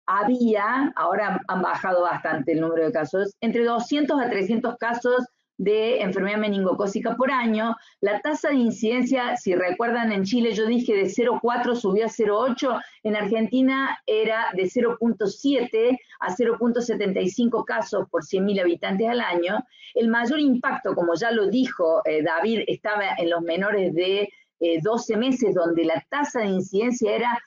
había, ahora han bajado bastante el número de casos, entre 200 a 300 casos de enfermedad meningocócica por año. La tasa de incidencia, si recuerdan, en Chile yo dije de 0,4 subió a 0,8, en Argentina era de 0,7 a 0,75 casos por 100.000 habitantes al año. El mayor impacto, como ya lo dijo David, estaba en los menores de 12 meses, donde la tasa de incidencia era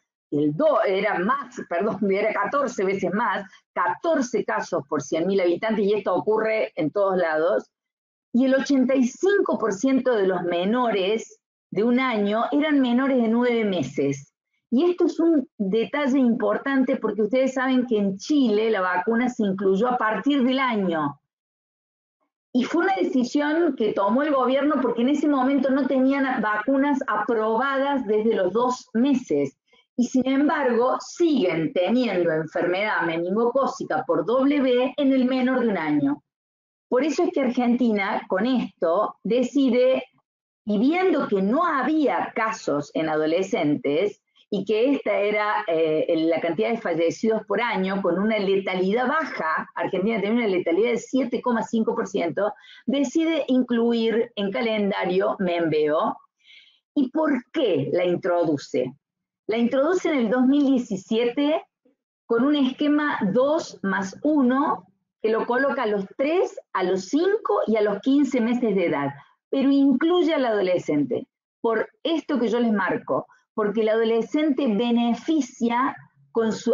14 veces más, 14 casos por 100.000 habitantes, y esto ocurre en todos lados. Y el 85% de los menores de un año eran menores de 9 meses. Y esto es un detalle importante porque ustedes saben que en Chile la vacuna se incluyó a partir del año. Y fue una decisión que tomó el gobierno porque en ese momento no tenían vacunas aprobadas desde los 2 meses. Y sin embargo, siguen teniendo enfermedad meningocócica por W en el menor de un año. Por eso es que Argentina, con esto, decide, y viendo que no había casos en adolescentes, y que esta era la cantidad de fallecidos por año, con una letalidad baja, Argentina tenía una letalidad de 7,5%, decide incluir en calendario Membeo. ¿Y por qué la introduce? La introduce en el 2017 con un esquema 2+1, que lo coloca a los 3, a los 5 y a los 15 meses de edad, pero incluye al adolescente, por esto que yo les marco, porque el adolescente beneficia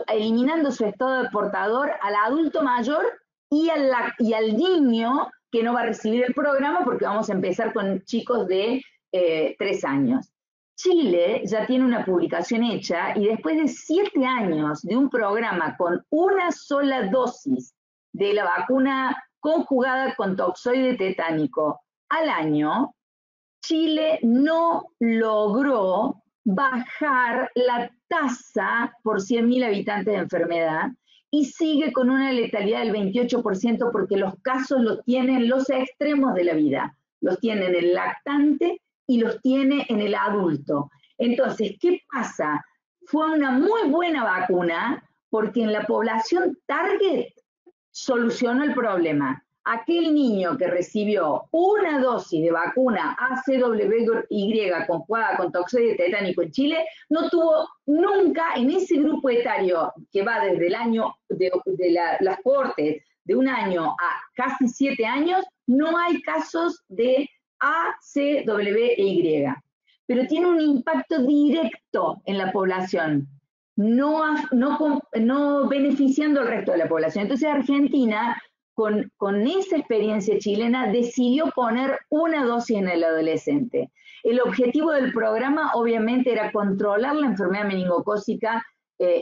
eliminando su estado de portador al adulto mayor y al niño que no va a recibir el programa, porque vamos a empezar con chicos de 3 años. Chile ya tiene una publicación hecha y después de 7 años de un programa con una sola dosis de la vacuna conjugada con toxoide tetánico al año, Chile no logró bajar la tasa por 100.000 habitantes de enfermedad y sigue con una letalidad del 28% porque los casos los tienen los extremos de la vida. Los tiene en el lactante y los tiene en el adulto. Entonces, ¿qué pasa? Fue una muy buena vacuna porque en la población target solucionó el problema. Aquel niño que recibió una dosis de vacuna ACWY conjugada con toxoide tetánico en Chile no tuvo nunca en ese grupo etario que va desde el año de las cohortes de 1 año a casi 7 años, no hay casos de ACWY, pero tiene un impacto directo en la población, no beneficiando al resto de la población. Entonces Argentina, con esa experiencia chilena, decidió poner una dosis en el adolescente. El objetivo del programa obviamente era controlar la enfermedad meningocócica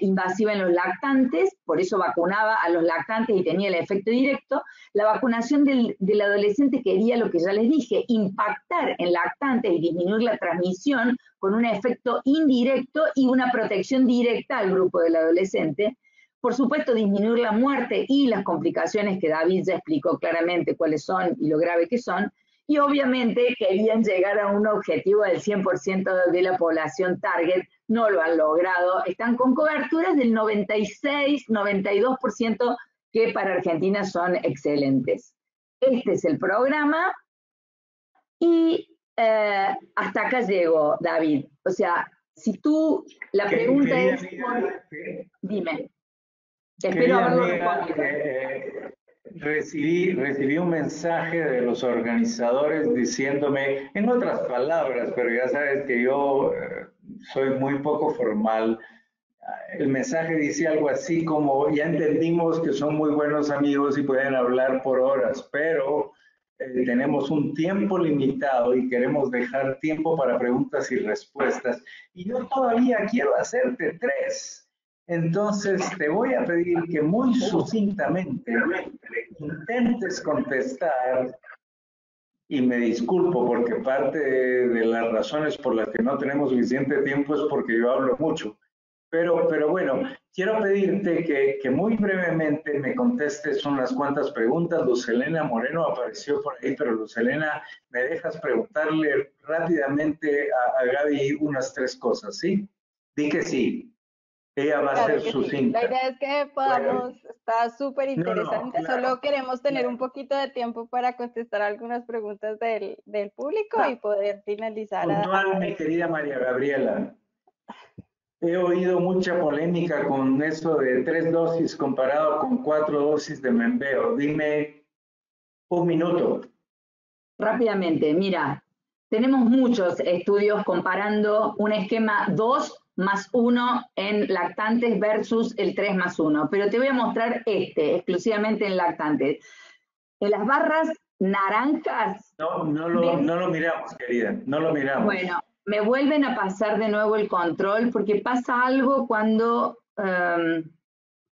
invasiva en los lactantes, por eso vacunaba a los lactantes y tenía el efecto directo. La vacunación del adolescente quería, lo que ya les dije, impactar en lactantes y disminuir la transmisión con un efecto indirecto y una protección directa al grupo del adolescente. Por supuesto, disminuir la muerte y las complicaciones que David ya explicó claramente cuáles son y lo grave que son. Y obviamente querían llegar a un objetivo del 100% de la población target. No lo han logrado. Están con coberturas del 96, 92%, que para Argentina son excelentes. Este es el programa y hasta acá llego, David. O sea, si tú, la pregunta es, dime. Espero haberlo respondido. Recibí un mensaje de los organizadores diciéndome, en otras palabras, pero ya sabes que yo soy muy poco formal. El mensaje dice algo así como, ya entendimos que son muy buenos amigos y pueden hablar por horas, pero tenemos un tiempo limitado y queremos dejar tiempo para preguntas y respuestas. Y yo todavía quiero hacerte 3. Entonces, te voy a pedir que muy sucintamente intentes contestar, y me disculpo porque parte de las razones por las que no tenemos suficiente tiempo es porque yo hablo mucho. Pero bueno, quiero pedirte que muy brevemente me contestes unas cuantas preguntas. Luz Helena Moreno apareció por ahí, pero Luz Helena, ¿me dejas preguntarle rápidamente a Gaby unas 3 cosas, sí? Di que sí. Ella va a ser sucinta. Sí. La idea es que podamos, está súper interesante, claro. Solo queremos tener un poquito de tiempo para contestar algunas preguntas del público y poder finalizar. Puntual, mi querida María Gabriela. He oído mucha polémica con eso de 3 dosis comparado con 4 dosis de Menveo. Dime 1 minuto. Rápidamente, mira, tenemos muchos estudios comparando un esquema 2 más 1 en lactantes versus el 3 más 1, pero te voy a mostrar exclusivamente en lactantes. En las barras naranjas... No lo miramos, querida, no lo miramos. Bueno, me vuelven a pasar de nuevo el control porque pasa algo cuando...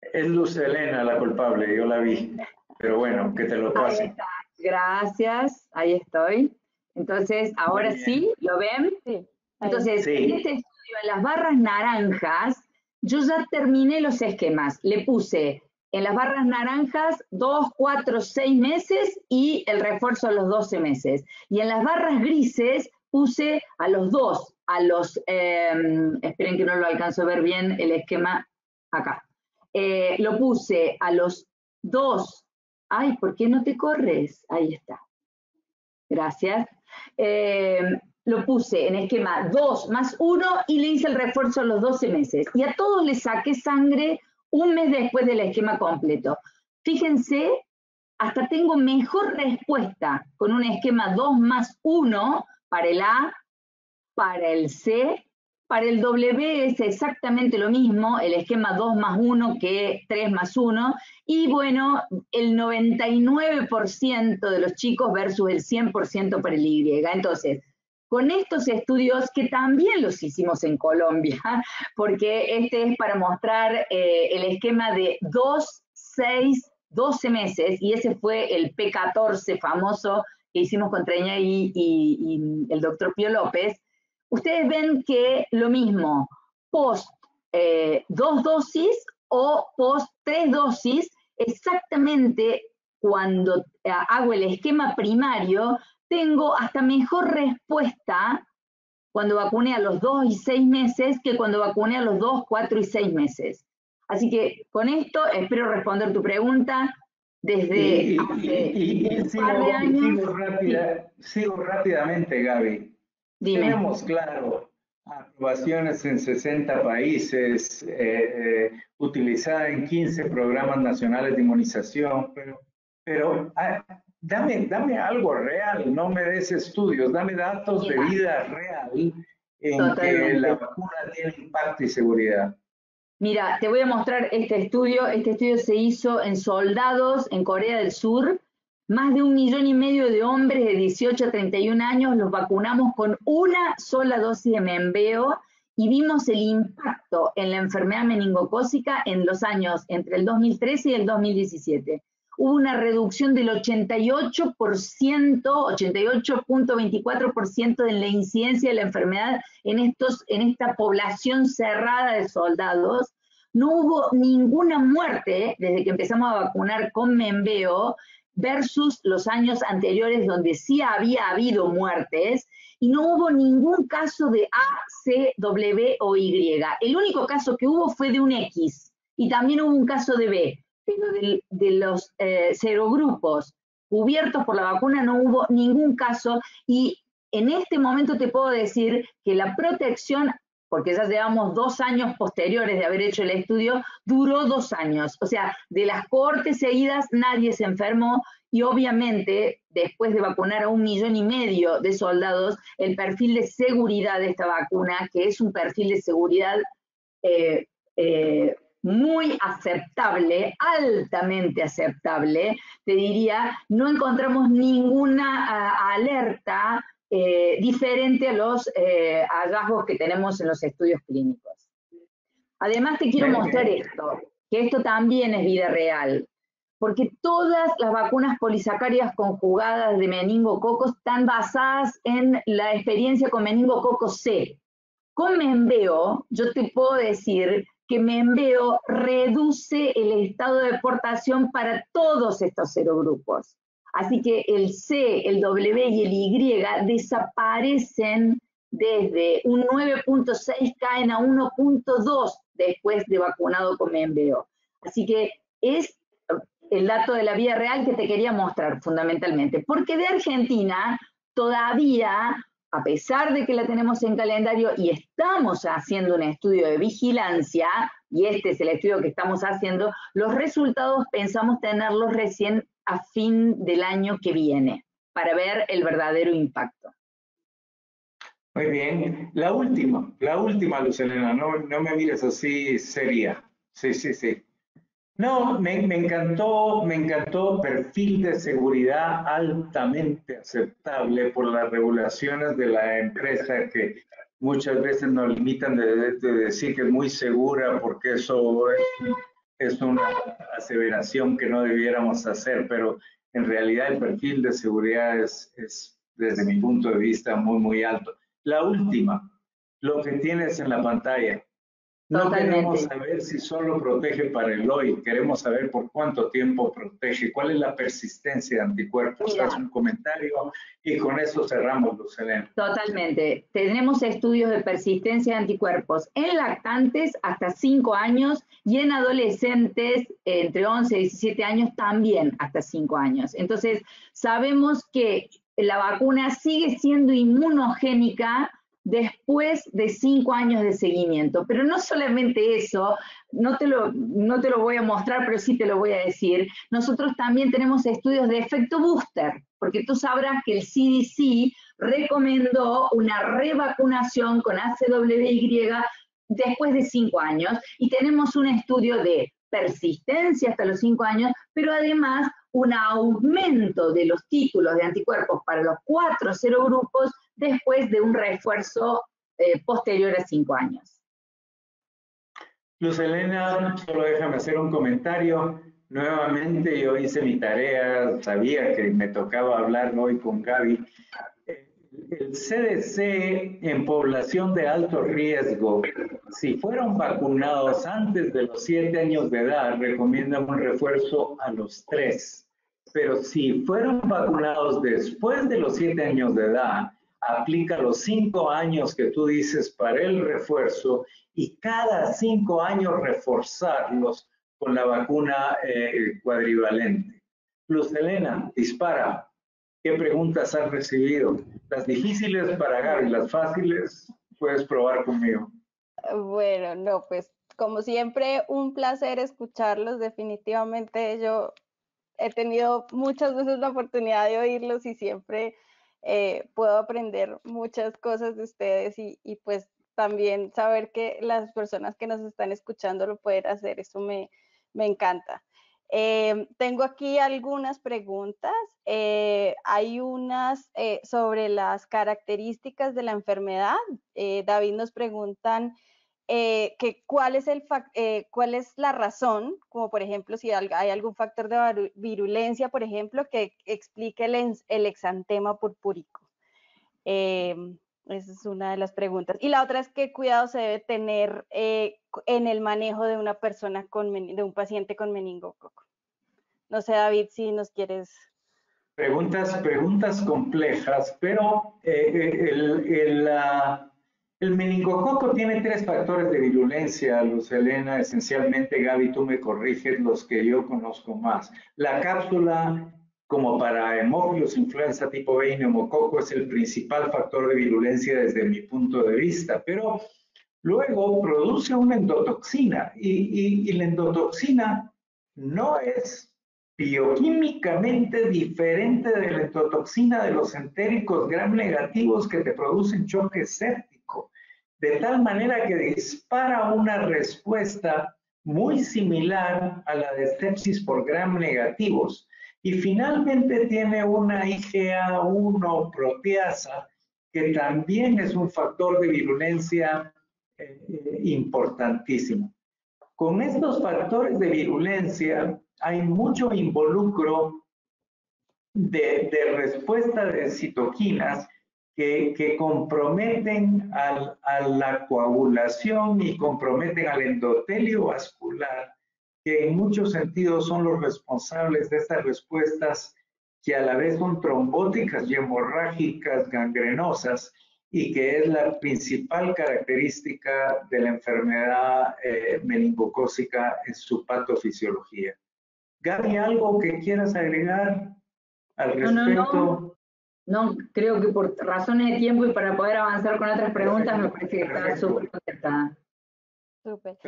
Es Luz Helena la culpable, yo la vi, pero bueno, que te lo pase. Ahí está. Gracias, ahí estoy. Entonces, ahora sí, ¿lo ven? Sí. Entonces, sí. En este estudio, en las barras naranjas, yo ya terminé los esquemas. Le puse en las barras naranjas 2, 4, 6 meses y el refuerzo a los 12 meses. Y en las barras grises puse a los 2, esperen que no lo alcanzo a ver bien el esquema acá. Lo puse a los 2. Ay, ¿por qué no te corres? Ahí está. Gracias. Lo puse en esquema 2 más 1 y le hice el refuerzo a los 12 meses. Y a todos les saqué sangre 1 mes después del esquema completo. Fíjense hasta tengo mejor respuesta con un esquema 2+1 para el A, para el C, para el W es exactamente lo mismo, el esquema 2+1 que 3+1, y bueno, el 99% de los chicos versus el 100% para el Y. Entonces, con estos estudios que también los hicimos en Colombia, porque este es para mostrar el esquema de 2, 6, 12 meses, y ese fue el P14 famoso que hicimos con Treña y el doctor Pío López. Ustedes ven que lo mismo, post 2 dosis o post 3 dosis, exactamente cuando hago el esquema primario, tengo hasta mejor respuesta cuando vacuné a los 2 y 6 meses que cuando vacuné a los 2, 4 y 6 meses. Así que con esto espero responder tu pregunta. Desde hace un par de años. Sigo rápidamente, Gaby. Dime. Tenemos claro aprobaciones en 60 países, utilizada en 15 programas nacionales de inmunización, pero dame algo real, no me des estudios, dame datos de vida real en Totalmente. que la vacuna tiene impacto y seguridad. Mira, te voy a mostrar este estudio. Este estudio se hizo en soldados en Corea del Sur. Más de 1,5 millones de hombres de 18 a 31 años los vacunamos con una sola dosis de Menveo y vimos el impacto en la enfermedad meningocócica en los años entre el 2013 y el 2017. Hubo una reducción del 88%, 88.24% en la incidencia de la enfermedad en esta población cerrada de soldados. No hubo ninguna muerte desde que empezamos a vacunar con Menveo versus los años anteriores donde sí había habido muertes y no hubo ningún caso de A, C, W o Y. El único caso que hubo fue de un X y también hubo un caso de B, pero de los serogrupos cubiertos por la vacuna no hubo ningún caso y en este momento te puedo decir que la protección, porque ya llevamos 2 años posteriores de haber hecho el estudio, duró 2 años. O sea, de las cohortes seguidas nadie se enfermó y obviamente después de vacunar a 1,5 millones de soldados, el perfil de seguridad de esta vacuna, que es un perfil de seguridad muy aceptable, altamente aceptable, te diría, no encontramos ninguna alerta diferente a los hallazgos que tenemos en los estudios clínicos. Además te quiero mostrar esto, que esto también es vida real, porque todas las vacunas polisacáridas conjugadas de meningococos están basadas en la experiencia con meningococo C. Con Menveo, yo te puedo decir que Menveo reduce el estado de portación para todos estos serogrupos. Así que el C, el W y el Y desaparecen desde un 9.6, caen a 1.2 después de vacunado con Menveo. Así que es el dato de la vida real que te quería mostrar fundamentalmente. Porque de Argentina todavía, a pesar de que la tenemos en calendario y estamos haciendo un estudio de vigilancia, y este es el estudio que estamos haciendo, los resultados pensamos tenerlos recién a fin del año que viene, para ver el verdadero impacto. Muy bien. La última, Luz Helena, no me mires así seria. Sí. No, me encantó perfil de seguridad altamente aceptable por las regulaciones de la empresa que muchas veces nos limitan de decir que es muy segura porque eso es una aseveración que no debiéramos hacer, pero en realidad el perfil de seguridad es desde mi punto de vista muy alto. La última, lo que tienes en la pantalla. No queremos saber si solo protege para el hoy, queremos saber por cuánto tiempo protege, cuál es la persistencia de anticuerpos. Haz un comentario y con eso cerramos, Luz Helena. Totalmente. Tenemos estudios de persistencia de anticuerpos en lactantes hasta 5 años y en adolescentes entre 11 y 17 años también hasta 5 años. Entonces, sabemos que la vacuna sigue siendo inmunogénica después de 5 años de seguimiento. Pero no solamente eso, no te lo voy a mostrar, pero sí te lo voy a decir. Nosotros también tenemos estudios de efecto booster, porque tú sabrás que el CDC recomendó una revacunación con ACWY después de 5 años, y tenemos un estudio de persistencia hasta los 5 años, pero además un aumento de los títulos de anticuerpos para los 4 serogrupos después de un refuerzo posterior a 5 años. Luz Helena, solo déjame hacer un comentario. Nuevamente yo hice mi tarea, sabía que me tocaba hablar hoy con Gaby. El CDC en población de alto riesgo, si fueron vacunados antes de los 7 años de edad, recomiendan un refuerzo a los 3. Pero si fueron vacunados después de los 7 años de edad, aplica los 5 años que tú dices para el refuerzo y cada 5 años reforzarlos con la vacuna cuadrivalente. Luz Helena, dispara. ¿Qué preguntas has recibido? Las difíciles para Gaby, las fáciles puedes probar conmigo. Bueno, no, pues como siempre, un placer escucharlos. Definitivamente yo he tenido muchas veces la oportunidad de oírlos y siempre puedo aprender muchas cosas de ustedes y pues también saber que las personas que nos están escuchando lo pueden hacer, eso me encanta. Tengo aquí algunas preguntas. Hay unas sobre las características de la enfermedad. David nos preguntan que cuál es la razón, como por ejemplo si hay algún factor de virulencia, por ejemplo, que explique el exantema purpúrico. Esa es una de las preguntas. Y la otra es qué cuidado se debe tener en el manejo de una persona de un paciente con meningococo. No sé, David, si nos quieres... Preguntas complejas, pero el meningococo tiene 3 factores de virulencia, Luz Helena. Esencialmente, Gaby, tú me corriges los que yo conozco más. La cápsula, como para hemófilos influenza tipo B y neumococo, es el principal factor de virulencia desde mi punto de vista, pero luego produce una endotoxina y la endotoxina no es bioquímicamente diferente de la endotoxina de los entéricos gram negativos que te producen choque séptico, de tal manera que dispara una respuesta muy similar a la de sepsis por gram negativos. Y finalmente tiene una IgA1 proteasa, que también es un factor de virulencia importantísimo. Con estos factores de virulencia hay mucho involucro de respuesta de citoquinas que comprometen a la coagulación y comprometen al endotelio vascular, que en muchos sentidos son los responsables de estas respuestas que a la vez son trombóticas y hemorrágicas gangrenosas, y que es la principal característica de la enfermedad meningocócica en su patofisiología. Gaby, ¿algo que quieras agregar al respecto? No, creo que por razones de tiempo y para poder avanzar con otras preguntas, me parece que está súper contestada. Súper.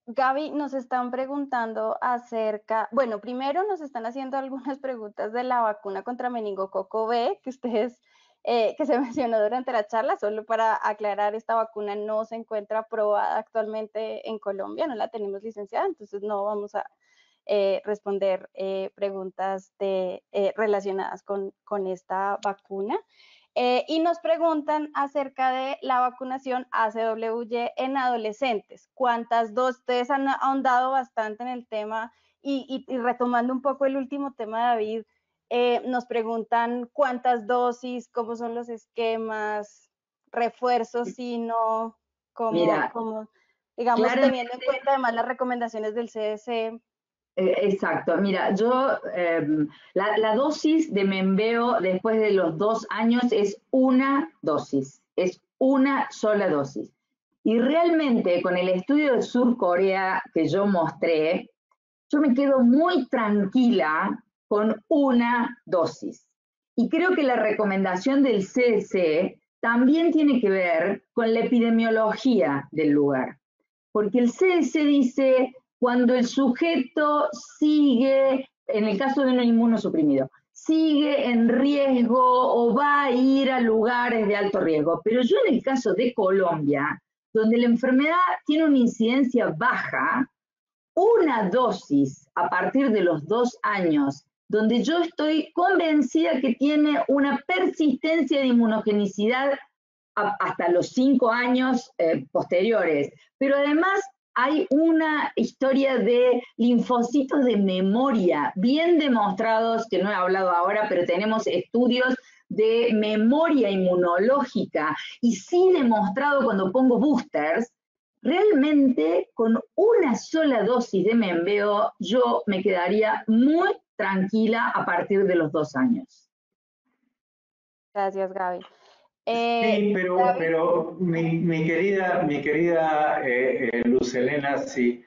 Gaby, nos están preguntando acerca, bueno, primero nos están haciendo algunas preguntas de la vacuna contra meningococo B, que que se mencionó durante la charla. Solo para aclarar, esta vacuna no se encuentra aprobada actualmente en Colombia, no la tenemos licenciada, entonces no vamos a responder preguntas relacionadas con esta vacuna. Y nos preguntan acerca de la vacunación ACWY en adolescentes. ¿Cuántas dosis? Ustedes han ahondado bastante en el tema y retomando un poco el último tema, David, nos preguntan cuántas dosis, cómo son los esquemas, refuerzos, si no, cómo digamos, teniendo en cuenta además las recomendaciones del CDC. Exacto, mira, yo, la dosis de Menveo después de los 2 años es una dosis, es una sola dosis. Y realmente con el estudio de Sur Corea que yo mostré, yo me quedo muy tranquila con una dosis. Y creo que la recomendación del CDC también tiene que ver con la epidemiología del lugar. Porque el CDC dice, cuando el sujeto sigue, en el caso de un inmunosuprimido, sigue en riesgo o va a ir a lugares de alto riesgo. Pero yo en el caso de Colombia, donde la enfermedad tiene una incidencia baja, una dosis a partir de los 2 años, donde yo estoy convencida que tiene una persistencia de inmunogenicidad hasta los 5 años posteriores, pero además hay una historia de linfocitos de memoria bien demostrados, que no he hablado ahora, pero tenemos estudios de memoria inmunológica y sí demostrado cuando pongo boosters, realmente con una sola dosis de Menveo yo me quedaría muy tranquila a partir de los 2 años. Gracias, Gaby. Sí, pero mi querida Luz Helena, si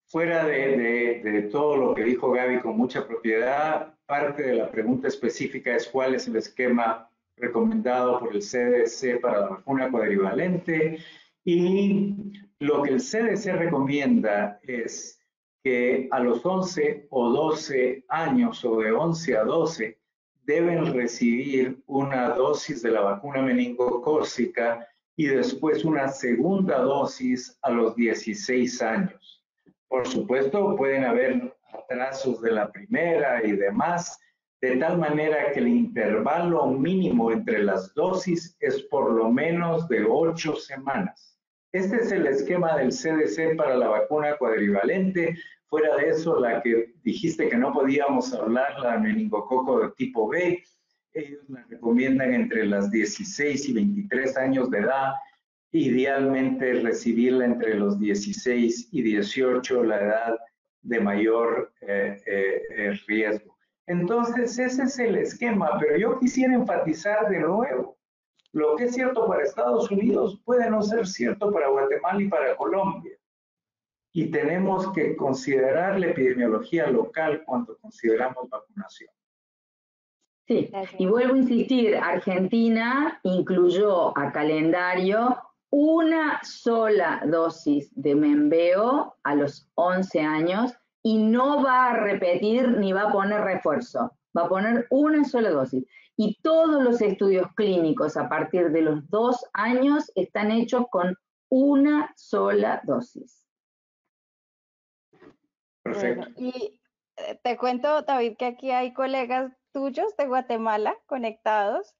fuera de todo lo que dijo Gaby con mucha propiedad, parte de la pregunta específica es cuál es el esquema recomendado por el CDC para la vacuna cuadrivalente, y lo que el CDC recomienda es que a los 11 o 12 años o de 11 a 12 deben recibir una dosis de la vacuna meningocócica y después una segunda dosis a los 16 años. Por supuesto, pueden haber atrasos de la primera y demás, de tal manera que el intervalo mínimo entre las dosis es por lo menos de 8 semanas. Este es el esquema del CDC para la vacuna cuadrivalente. Fuera de eso, la que dijiste que no podíamos hablar, la meningococo de tipo B, ellos la recomiendan entre las 16 y 23 años de edad, idealmente recibirla entre los 16 y 18, la edad de mayor riesgo. Entonces, ese es el esquema, pero yo quisiera enfatizar de nuevo, lo que es cierto para Estados Unidos puede no ser cierto para Guatemala y para Colombia. Y tenemos que considerar la epidemiología local cuando consideramos vacunación. Sí, y vuelvo a insistir, Argentina incluyó a calendario una sola dosis de Menveo a los 11 años y no va a repetir ni va a poner refuerzo, va a poner una sola dosis. Y todos los estudios clínicos a partir de los 2 años están hechos con una sola dosis. Perfecto. Bueno, y te cuento, David, que aquí hay colegas tuyos de Guatemala conectados.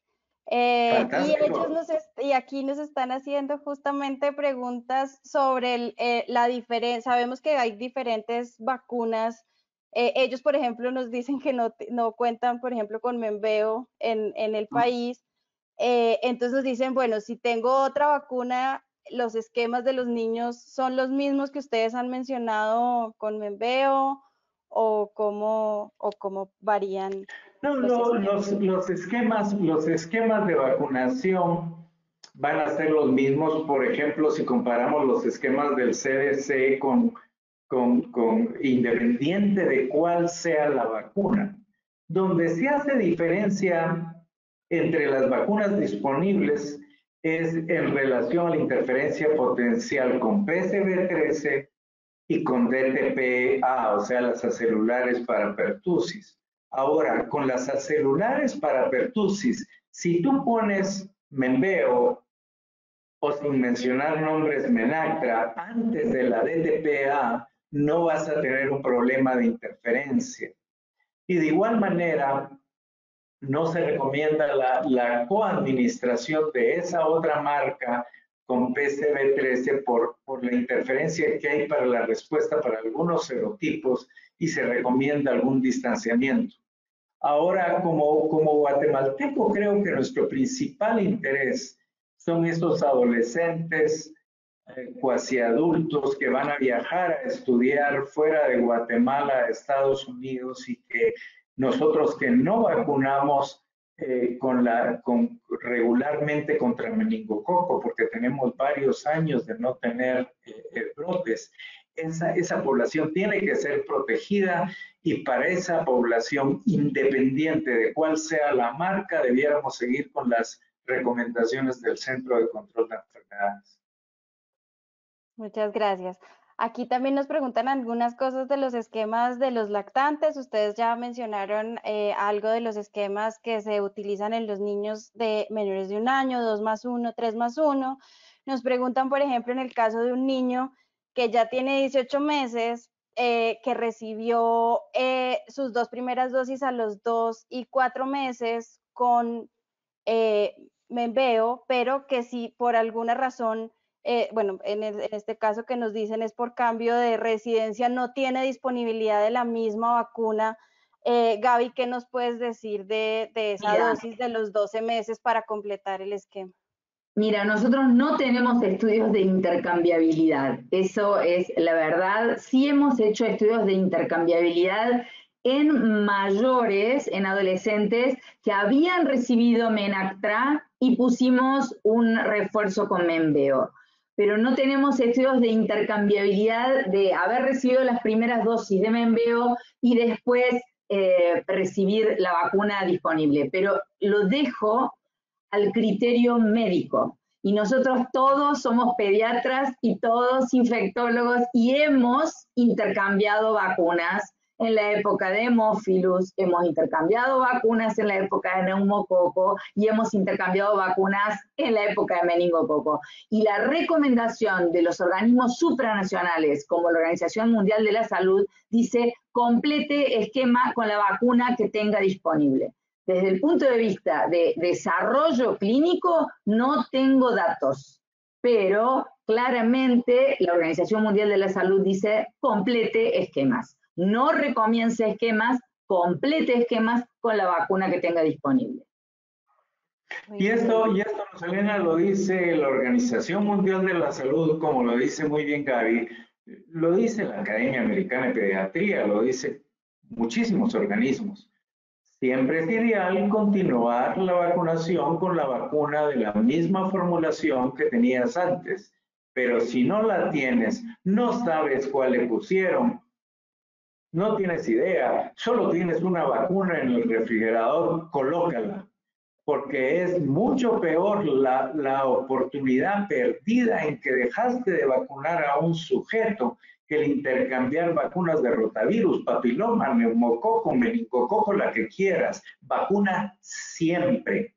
Y ellos aquí nos están haciendo justamente preguntas sobre la diferencia. Sabemos que hay diferentes vacunas. Ellos, por ejemplo, nos dicen que no cuentan, por ejemplo, con Menveo en el país. Entonces nos dicen, bueno, si tengo otra vacuna, los esquemas de los niños son los mismos que ustedes han mencionado con Menveo, o cómo varían. No, los esquemas de vacunación van a ser los mismos. Por ejemplo, si comparamos los esquemas del CDC con independiente de cuál sea la vacuna. Donde se hace diferencia entre las vacunas disponibles es en relación a la interferencia potencial con PCV13 y con DTPA, o sea, las acelulares para pertussis. Ahora, con las acelulares para pertussis, si tú pones Menveo o sin mencionar nombres Menactra antes de la DTPA, no vas a tener un problema de interferencia. Y de igual manera, no se recomienda la coadministración de esa otra marca con PCV13 por la interferencia que hay para la respuesta para algunos serotipos, y se recomienda algún distanciamiento. Ahora, como guatemalteco, creo que nuestro principal interés son esos adolescentes, cuasi adultos que van a viajar a estudiar fuera de Guatemala a Estados Unidos, y que nosotros que no vacunamos regularmente contra meningococo, porque tenemos varios años de no tener brotes. esa población tiene que ser protegida y para esa población, independiente de cuál sea la marca, debiéramos seguir con las recomendaciones del Centro de Control de Enfermedades. Muchas gracias. Aquí también nos preguntan algunas cosas de los esquemas de los lactantes. Ustedes ya mencionaron algo de los esquemas que se utilizan en los niños de menores de 1 año, 2+1, 3+1. Nos preguntan, por ejemplo, en el caso de un niño que ya tiene 18 meses, que recibió sus 2 primeras dosis a los 2 y 4 meses con Membeo, pero que si por alguna razón bueno, en este caso que nos dicen es por cambio de residencia, no tiene disponibilidad de la misma vacuna. Gaby, ¿qué nos puedes decir de esa dosis de los 12 meses para completar el esquema? Mira, nosotros no tenemos estudios de intercambiabilidad, eso es la verdad. Sí hemos hecho estudios de intercambiabilidad en mayores, en adolescentes que habían recibido Menactra y pusimos un refuerzo con Membeo. Pero no tenemos estudios de intercambiabilidad de haber recibido las primeras dosis de Membeo y después recibir la vacuna disponible. Pero lo dejo al criterio médico. Y nosotros todos somos pediatras y todos infectólogos y hemos intercambiado vacunas en la época de hemófilus, hemos intercambiado vacunas en la época de neumococo y hemos intercambiado vacunas en la época de meningococo. Y la recomendación de los organismos supranacionales, como la Organización Mundial de la Salud, dice complete esquema con la vacuna que tenga disponible. Desde el punto de vista de desarrollo clínico, no tengo datos, pero claramente la Organización Mundial de la Salud dice complete esquemas. No recomience esquemas, complete esquemas con la vacuna que tenga disponible. Y esto, Rosalena, lo dice la Organización Mundial de la Salud, como lo dice muy bien Gaby, lo dice la Academia Americana de Pediatría, lo dice muchísimos organismos. Siempre es ideal continuar la vacunación con la vacuna de la misma formulación que tenías antes, pero si no la tienes, no sabes cuál le pusieron, no tienes idea, solo tienes una vacuna en el refrigerador, colócala, porque es mucho peor la oportunidad perdida en que dejaste de vacunar a un sujeto que el intercambiar vacunas de rotavirus, papiloma, neumococo, meningococo, la que quieras. Vacuna siempre,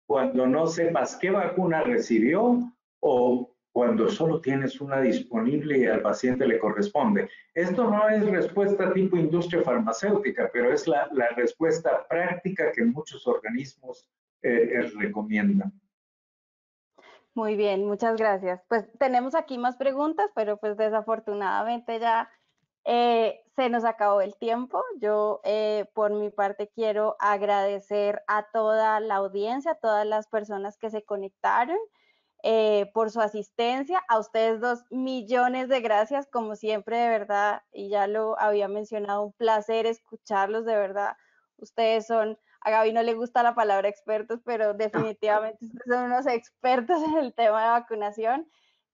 cuando no sepas qué vacuna recibió o cuando solo tienes una disponible y al paciente le corresponde. Esto no es respuesta tipo industria farmacéutica, pero es la respuesta práctica que muchos organismos recomiendan. Muy bien, muchas gracias. Pues tenemos aquí más preguntas, pero pues desafortunadamente ya se nos acabó el tiempo. Yo por mi parte quiero agradecer a toda la audiencia, a todas las personas que se conectaron por su asistencia. A ustedes 2 millones de gracias, como siempre, de verdad, y ya lo había mencionado, un placer escucharlos, de verdad. Ustedes son, a Gaby no le gusta la palabra expertos, pero definitivamente ustedes son unos expertos en el tema de vacunación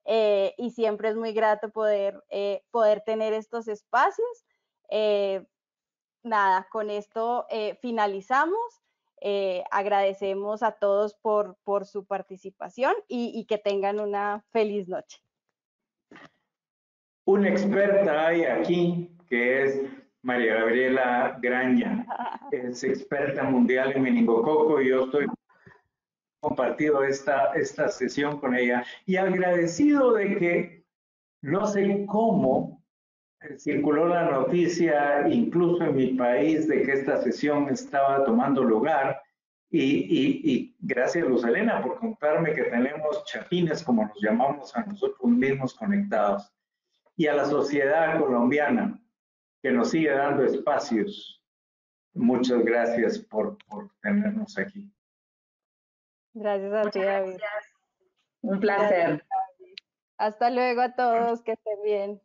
y siempre es muy grato poder tener estos espacios. Nada, con esto finalizamos. Agradecemos a todos por su participación y que tengan una feliz noche. Una experta hay aquí que es María Gabriela Graña, es experta mundial en meningococo y yo estoy compartido esta sesión con ella y agradecido de que no sé cómo circuló la noticia incluso en mi país de que esta sesión estaba tomando lugar y gracias Lucelena por contarme que tenemos chapines como nos llamamos a nosotros mismos conectados y a la sociedad colombiana que nos sigue dando espacios. Muchas gracias por tenernos aquí. Gracias a ti, David. Un placer. Gracias. Hasta luego a todos, que estén bien.